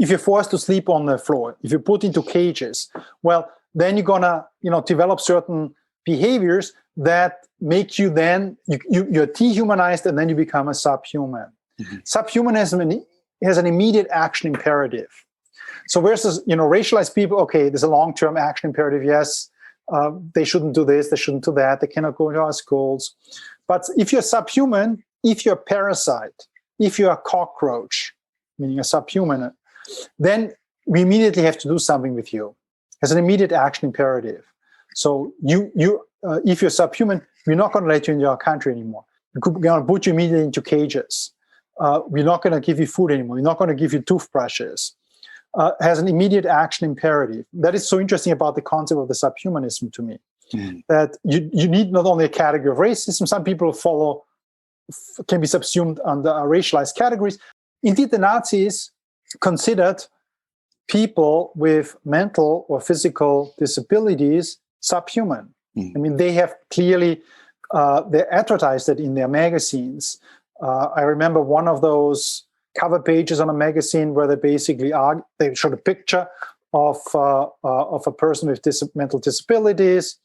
if you're forced to sleep on the floor, if you're put into cages, well, then you're gonna, develop certain behaviors that make you then you're dehumanized, and then you become a subhuman. Mm-hmm. Subhumanism has an immediate action imperative. So versus racialized people, okay, there's a long-term action imperative. Yes, they shouldn't do this, they shouldn't do that, they cannot go into our schools. But if you're subhuman, if you're a parasite, if you're a cockroach, meaning a subhuman, then we immediately have to do something with you. Has an immediate action imperative. So if you're subhuman, we're not going to let you into our country anymore. We're going to put you immediately into cages. We're not going to give you food anymore. We're not going to give you toothbrushes. Has an immediate action imperative. That is so interesting about the concept of the subhumanism to me. Mm-hmm. That you need not only a category of racism. Some people can be subsumed under racialized categories. Indeed, the Nazis considered people with mental or physical disabilities subhuman. Mm. I mean, they have clearly, they advertised it in their magazines. I remember one of those cover pages on a magazine where they basically they showed a picture of a person with mental disabilities,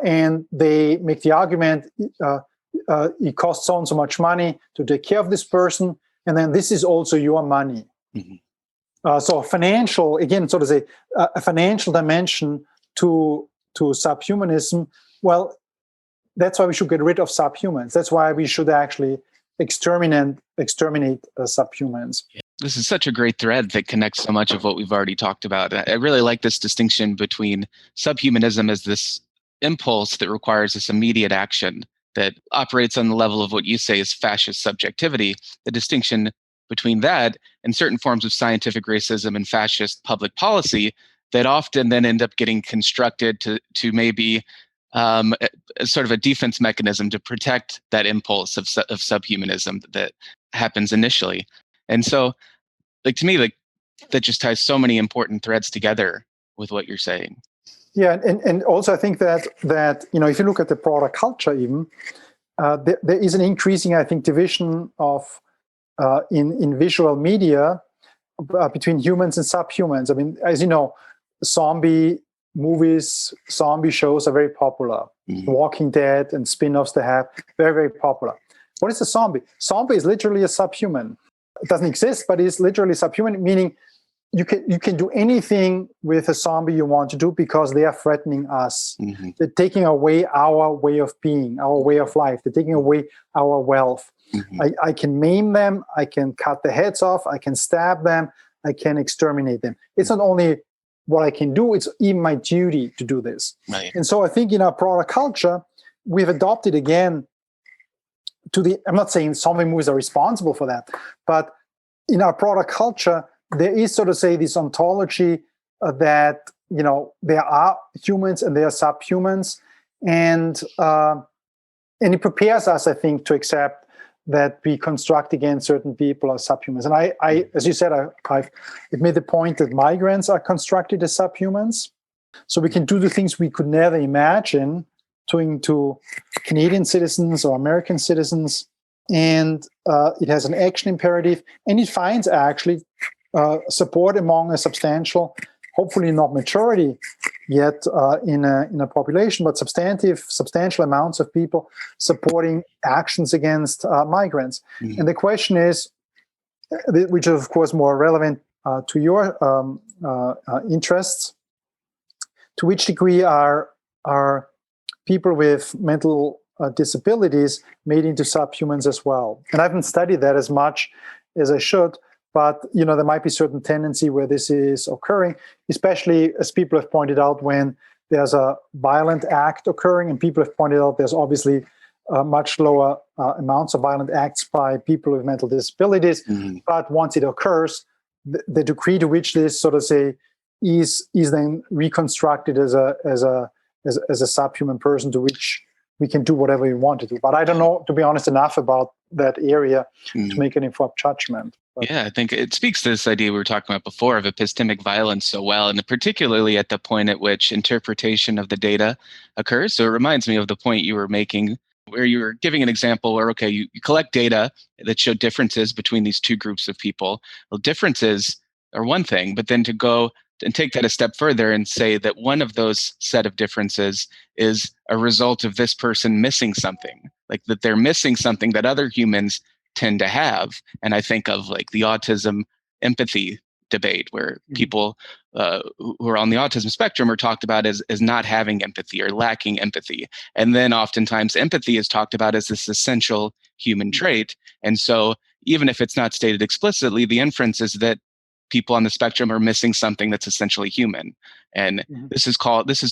and they make the argument it costs so and so much money to take care of this person, and then this is also your money. Mm-hmm. So financial, again, so to say, a financial dimension to subhumanism. Well, that's why we should get rid of subhumans. That's why we should actually exterminate subhumans. This is such a great thread that connects so much of what we've already talked about. I really like this distinction between subhumanism as this impulse that requires this immediate action that operates on the level of what you say is fascist subjectivity, the distinction between that and certain forms of scientific racism and fascist public policy that often then end up getting constructed to maybe sort of a defense mechanism to protect that impulse of subhumanism that happens initially. And so, to me, that just ties so many important threads together with what you're saying. Yeah, and also I think that if you look at the broader culture, even there is an increasing, I think, division of in visual media between humans and subhumans. I mean, as you know, zombie movies, zombie shows are very popular. Mm-hmm. Walking Dead and spin-offs they have, very, very popular. What is a zombie? Zombie is literally a subhuman. It doesn't exist, but it's literally subhuman, meaning you can do anything with a zombie you want to do because they are threatening us. Mm-hmm. They're taking away our way of being, our way of life. They're taking away our wealth. Mm-hmm. I can maim them. I can cut their heads off. I can stab them. I can exterminate them. It's not only what I can do, it's even my duty to do this. Right. And so I think in our broader culture, we've adopted again I'm not saying zombie movies are responsible for that, but in our broader culture, there is, so to say, this ontology that, there are humans and there are subhumans, and it prepares us, I think, to accept that we construct against certain people as subhumans. And I as you said, I've made the point that migrants are constructed as subhumans. So we can do the things we could never imagine doing to Canadian citizens or American citizens. And it has an action imperative, and it finds actually support among a substantial hopefully not majority yet in a population, but substantial amounts of people supporting actions against migrants. Mm-hmm. And the question is, which is of course more relevant to your interests, to which degree are people with mental disabilities made into subhumans as well? And I haven't studied that as much as I should, but there might be certain tendency where this is occurring, especially as people have pointed out when there's a violent act occurring, and people have pointed out there's obviously much lower amounts of violent acts by people with mental disabilities. Mm-hmm. But once it occurs, the degree to which this sort of is then reconstructed as a subhuman person to which we can do whatever we want to do. But I don't know, to be honest, enough about that area to make an informed judgment. But yeah, I think it speaks to this idea we were talking about before of epistemic violence so well, and particularly at the point at which interpretation of the data occurs. So it reminds me of the point you were making, where you were giving an example where, okay, you collect data that show differences between these two groups of people. Well, differences are one thing, but then to go and take that a step further and say that one of those set of differences is a result of this person missing something, like that they're missing something that other humans tend to have. And I think of like the autism empathy debate, where people who are on the autism spectrum are talked about as not having empathy or lacking empathy. And then oftentimes empathy is talked about as this essential human trait. And so even if it's not stated explicitly, the inference is that people on the spectrum are missing something that's essentially human. And this is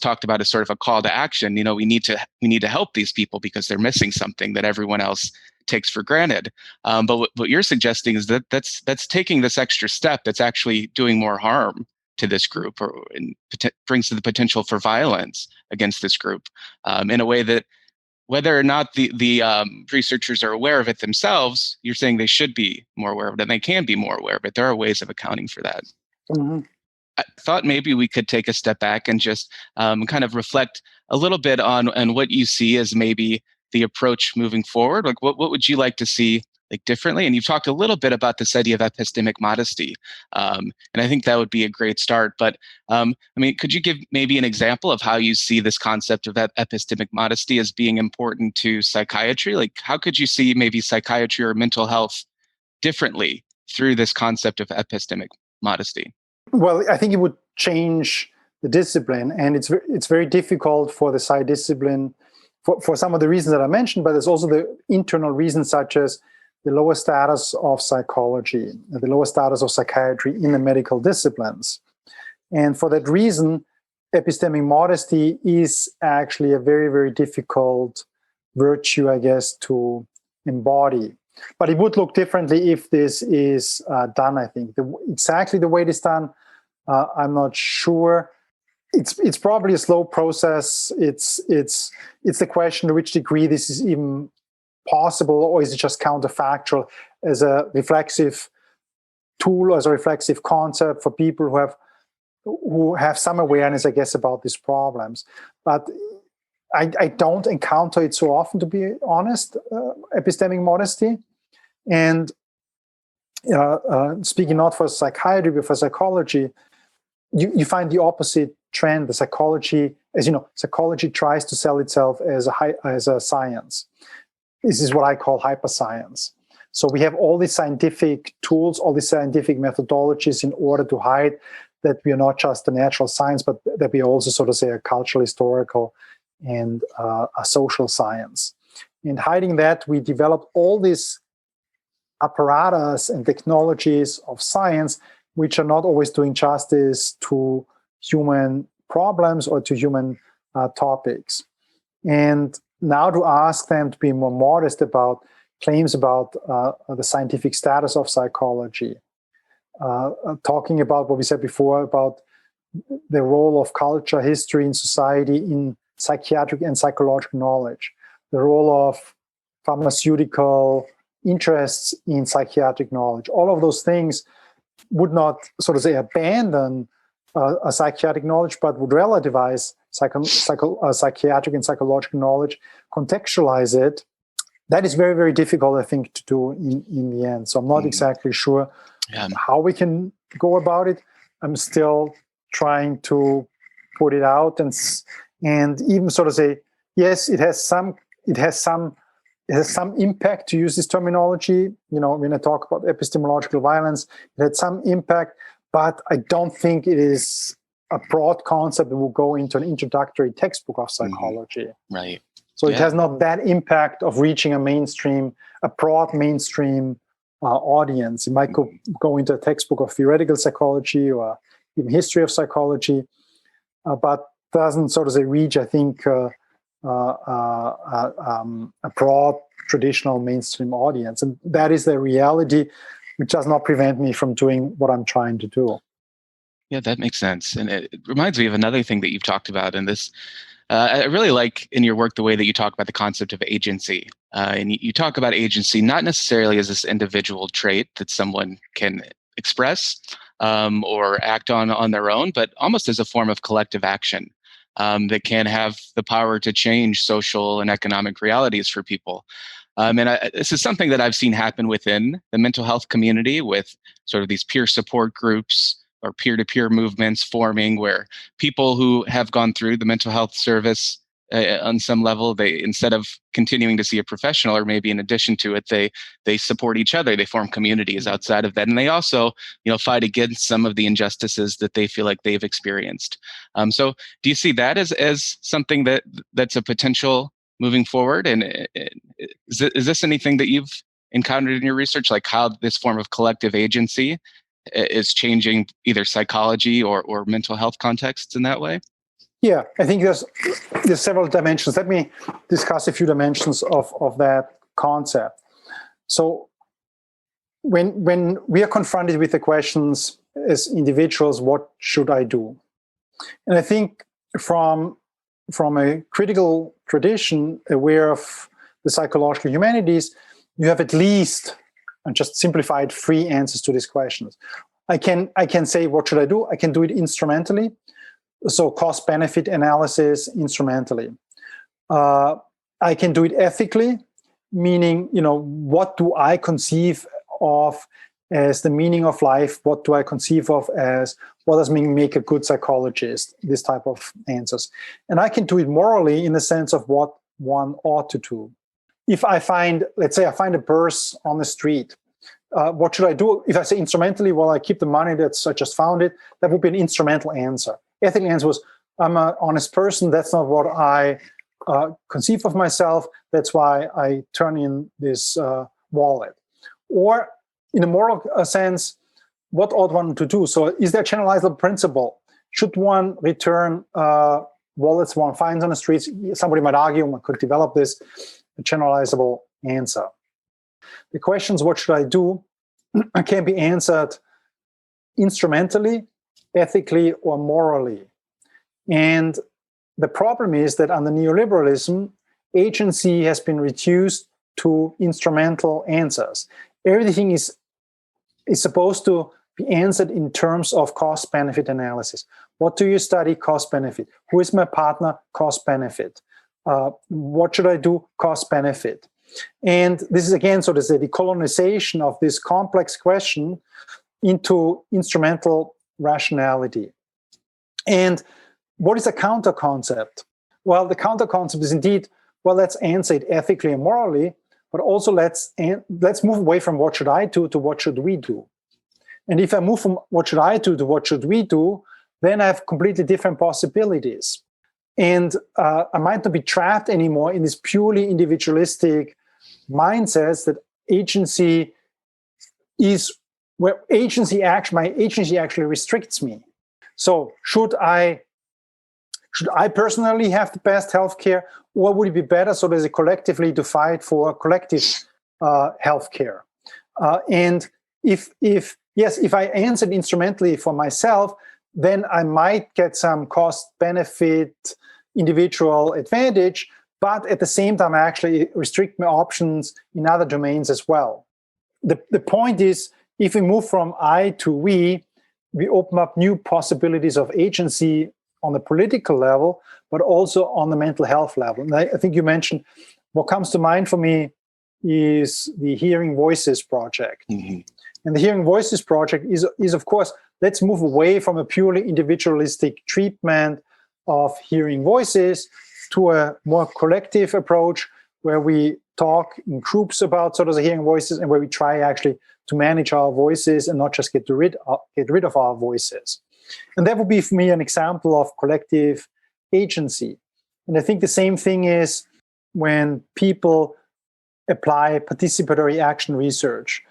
talked about as sort of a call to action. We need to help these people because they're missing something that everyone else takes for granted. But what you're suggesting is that that's taking this extra step that's actually doing more harm to this group, and brings to the potential for violence against this group in a way that, whether or not the researchers are aware of it themselves, you're saying they should be more aware of it, and they can be more aware of it. There are ways of accounting for that. Mm-hmm. I thought maybe we could take a step back and just kind of reflect a little bit on what you see as maybe the approach moving forward. Like, what would you like to see differently? And you've talked a little bit about this idea of epistemic modesty, and I think that would be a great start. But could you give maybe an example of how you see this concept of epistemic modesty as being important to psychiatry? Like, how could you see maybe psychiatry or mental health differently through this concept of epistemic modesty? Well, I think it would change the discipline, and it's very difficult for the psych discipline for some of the reasons that I mentioned, but there's also the internal reasons, such as the lower status of psychology, the lower status of psychiatry in the medical disciplines. And for that reason, epistemic modesty is actually a very, very difficult virtue, I guess, to embody. But it would look differently if this is done, I think. Exactly the way it is done, I'm not sure. It's probably a slow process. It's the question to which degree this is even possible, or is it just counterfactual as a reflexive tool, as a reflexive concept for people who have some awareness, I guess, about these problems. But I don't encounter it so often, to be honest, epistemic modesty. And speaking not for psychiatry, but for psychology, you find the opposite trend. The psychology, as you know, psychology tries to sell itself as a science. This is what I call hyperscience. So we have all these scientific tools, all these scientific methodologies in order to hide that we are not just a natural science, but that we are also, sort of say, a cultural, historical, and a social science. In hiding that, we developed all these apparatus and technologies of science, which are not always doing justice to human problems or to human topics. And now to ask them to be more modest about claims about the scientific status of psychology, talking about what we said before about the role of culture, history, and society in psychiatric and psychological knowledge, the role of pharmaceutical interests in psychiatric knowledge. All of those things would not, sort of say, abandon a psychiatric knowledge, but would relativize psychiatric and psychological knowledge, contextualize it. That is very, very difficult, I think, to do in the end. So I'm not exactly sure how we can go about it. I'm still trying to put it out and even sort of say, yes, it has some impact to use this terminology. When I talk about epistemological violence, it had some impact, but I don't think it is a broad concept that will go into an introductory textbook of psychology. Right. So it has not that impact of reaching a broad mainstream audience. It might go into a textbook of theoretical psychology or even history of psychology, but doesn't sort of say reach, I think, a broad traditional mainstream audience. And that is the reality, which does not prevent me from doing what I'm trying to do. Yeah, that makes sense. And it reminds me of another thing that you've talked about in this. I really like in your work the way that you talk about the concept of agency. And you talk about agency not necessarily as this individual trait that someone can express or act on their own, but almost as a form of collective action that can have the power to change social and economic realities for people. This is something that I've seen happen within the mental health community with sort of these peer support groups or peer-to-peer movements forming, where people who have gone through the mental health service on some level, they, instead of continuing to see a professional, or maybe in addition to it, they support each other. They form communities outside of that, and they also, fight against some of the injustices that they feel like they've experienced. So, do you see that as something that's a potential moving forward? And is this anything that you've encountered in your research, like how this form of collective agency is changing either psychology or mental health contexts in that way? Yeah, I think there's several dimensions. Let me discuss a few dimensions of that concept. So when we are confronted with the questions as individuals, what should I do? And I think from a critical tradition aware of the psychological humanities, you have at least, and just simplified, 3 answers to these questions. I can say, what should I do? I can do it instrumentally. So cost-benefit analysis instrumentally. I can do it ethically, meaning, what do I conceive of as the meaning of life? What do I conceive of as what does make a good psychologist? This type of answers. And I can do it morally in the sense of what one ought to do. If I find, let's say I find a purse on the street, what should I do? If I say instrumentally, well, I keep the money I just found it, that would be an instrumental answer. Ethical answer was, I'm an honest person. That's not what I conceive of myself. That's why I turn in this wallet. Or in a moral sense, what ought one to do? So is there a generalizable principle? Should one return wallets one finds on the streets? Somebody might argue one could develop this generalizable answer. The questions, what should I do, can be answered instrumentally, ethically, or morally. And the problem is that under neoliberalism, agency has been reduced to instrumental answers. Everything is supposed to be answered in terms of cost-benefit analysis. What do you study? Cost-benefit. Who is my partner? Cost-benefit. What should I do? Cost-benefit. And this is again, so to say, the decolonization of this complex question into instrumental rationality. And what is a counter concept? Well, the counter concept is indeed, well, let's answer it ethically and morally, but also let's move away from what should I do to what should we do. And if I move from what should I do to what should we do, then I have completely different possibilities. And I might not be trapped anymore in this purely individualistic mindsets that agency is where my agency actually restricts me. So should I personally have the best healthcare, or would it be better so there's a collectively to fight for collective healthcare? And if I answered instrumentally for myself, then I might get some cost-benefit individual advantage, but at the same time, I actually restrict my options in other domains as well. The point is, if we move from I to we open up new possibilities of agency on the political level, but also on the mental health level. And I think you mentioned, what comes to mind for me is the Hearing Voices project. Mm-hmm. And the Hearing Voices project is of course, let's move away from a purely individualistic treatment of hearing voices to a more collective approach where we talk in groups about sort of the hearing voices and where we try actually to manage our voices and not just get rid of our voices. And that would be for me an example of collective agency. And I think the same thing is when people apply participatory action research.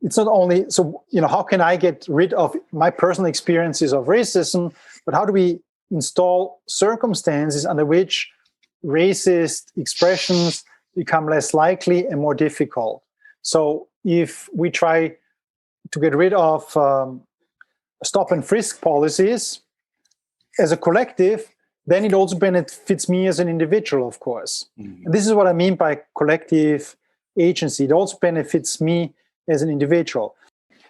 It's not only, so, how can I get rid of my personal experiences of racism, but how do we install circumstances under which racist expressions become less likely and more difficult? So if we try to get rid of stop and frisk policies as a collective, then it also benefits me as an individual, of course. Mm-hmm. And this is what I mean by collective agency. It also benefits me as an individual.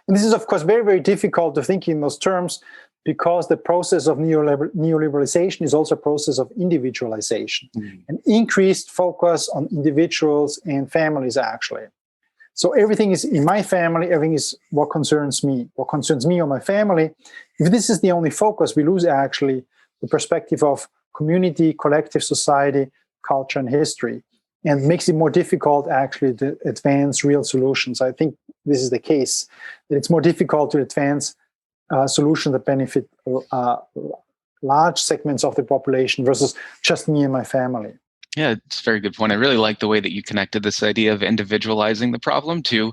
And this is, of course, very, very difficult to think in those terms because the process of neoliberalization is also a process of individualization, an increased focus on individuals and families, actually. So everything is in my family, everything is what concerns me or my family. If this is the only focus, we lose actually the perspective of community, collective society, culture, and history, and makes it more difficult actually to advance real solutions. I think this is the case, that it's more difficult to advance solutions that benefit large segments of the population versus just me and my family. Yeah, it's a very good point. I really like the way that you connected this idea of individualizing the problem to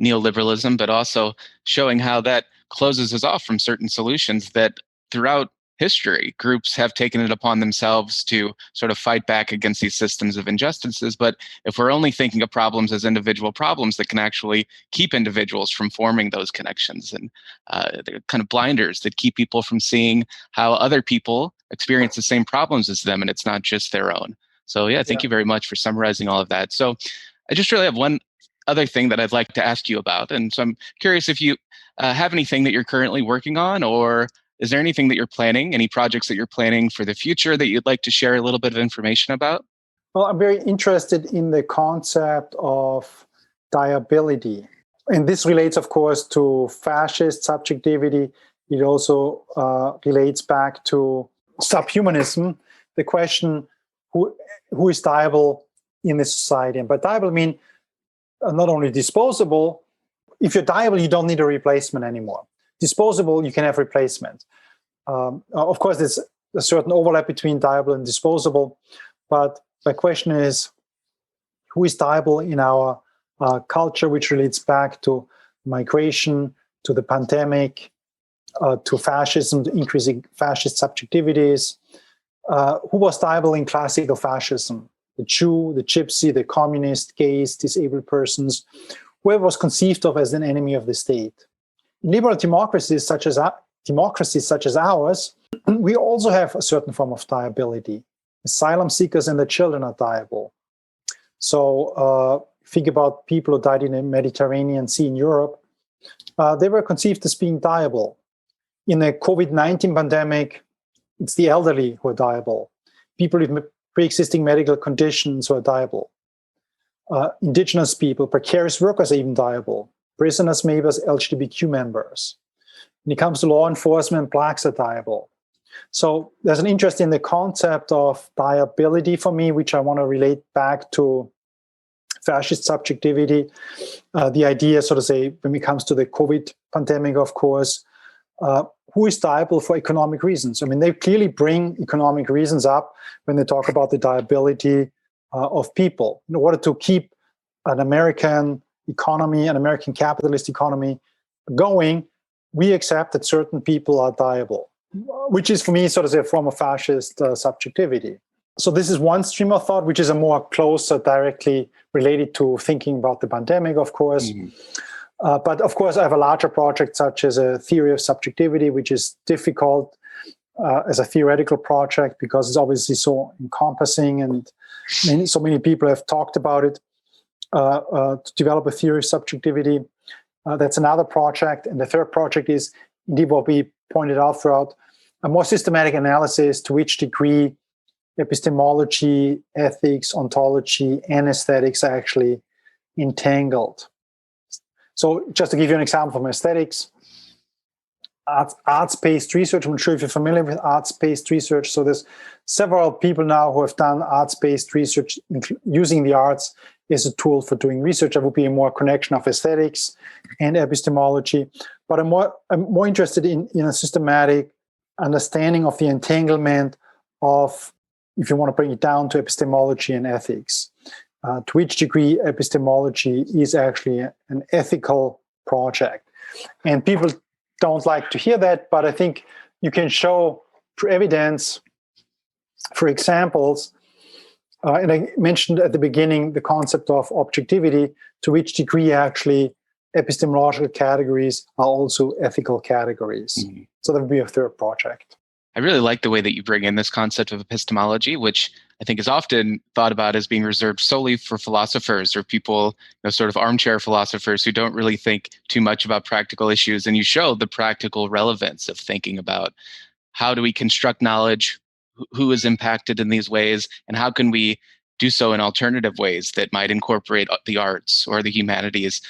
neoliberalism, but also showing how that closes us off from certain solutions that throughout history, groups have taken it upon themselves to sort of fight back against these systems of injustices. But if we're only thinking of problems as individual problems that can actually keep individuals from forming those connections and the kind of blinders that keep people from seeing how other people experience the same problems as them, and it's not just their own. So yeah, thank you very much for summarizing all of that. So I just really have one other thing that I'd like to ask you about. And so I'm curious if you have anything that you're currently working on, or is there anything that you're planning, any projects that you're planning for the future that you'd like to share a little bit of information about? Well, I'm very interested in the concept of diability. And this relates, of course, to fascist subjectivity. It also relates back to subhumanism, the question, who is diable in this society? And by diable, I mean not only disposable. If you're diable, you don't need a replacement anymore. Disposable, you can have replacement. Of course, there's a certain overlap between diable and disposable, but my question is, who is diable in our culture, which relates back to migration, to the pandemic, to fascism, to increasing fascist subjectivities? Who was diable in classical fascism? The Jew, the Gypsy, the communist, gays, disabled persons, whoever was conceived of as an enemy of the state. In liberal democracies such as ours, we also have a certain form of diability. Asylum seekers and their children are diable. So think about people who died in the Mediterranean Sea in Europe. They were conceived as being diable. In the COVID-19 pandemic, it's the elderly who are diable. People with pre-existing medical conditions who are diable. Indigenous people, precarious workers are even diable. Prisoners, maybe as LGBTQ members. When it comes to law enforcement, blacks are diable. So there's an interest in the concept of diability for me, which I want to relate back to fascist subjectivity. The idea, so to say, when it comes to the COVID pandemic, of course, who is diable for economic reasons? I mean, they clearly bring economic reasons up when they talk about the diability of people. In order to keep an American economy, an American capitalist economy going, we accept that certain people are diable, which is for me sort of a form of fascist subjectivity. So this is one stream of thought, which is a more closer, directly related to thinking about the pandemic, of course. But of course, I have a larger project such as a theory of subjectivity, which is difficult as a theoretical project because it's obviously so encompassing and so many people have talked about it. To develop a theory of subjectivity, that's another project. And the third project is indeed what we pointed out throughout, a more systematic analysis to which degree epistemology, ethics, ontology, and aesthetics are actually entangled. So just to give you an example from aesthetics, arts-based research. I'm not sure if you're familiar with arts-based research. So there's several people now who have done arts-based research using the arts as a tool for doing research. That would be a more connection of aesthetics and epistemology. But I'm more interested in a systematic understanding of the entanglement of, if you want to bring it down to epistemology and ethics, to which degree epistemology is actually an ethical project. And people don't like to hear that, but I think you can show through evidence, for examples, and I mentioned at the beginning the concept of objectivity, to which degree actually epistemological categories are also ethical categories. Mm-hmm. So that would be a third project. I really like the way that you bring in this concept of epistemology, which I think is often thought about as being reserved solely for philosophers or people, sort of armchair philosophers who don't really think too much about practical issues. And you show the practical relevance of thinking about how do we construct knowledge, who is impacted in these ways, and how can we do so in alternative ways that might incorporate the arts or the humanities,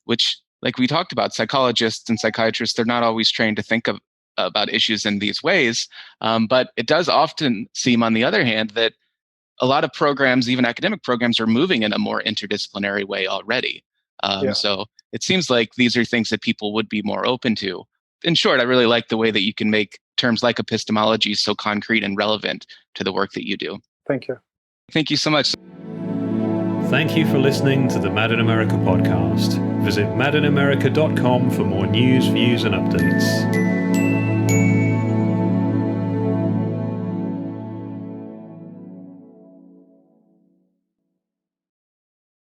which, like we talked about, psychologists and psychiatrists, they're not always trained to think about issues in these ways. But it does often seem, on the other hand, that a lot of programs, even academic programs, are moving in a more interdisciplinary way already. So it seems like these are things that people would be more open to. In short, I really like the way that you can make terms like epistemology so concrete and relevant to the work that you do. Thank you. Thank you so much. Thank you for listening to the Madden America podcast. Visit maddenamerica.com for more news, views, and updates.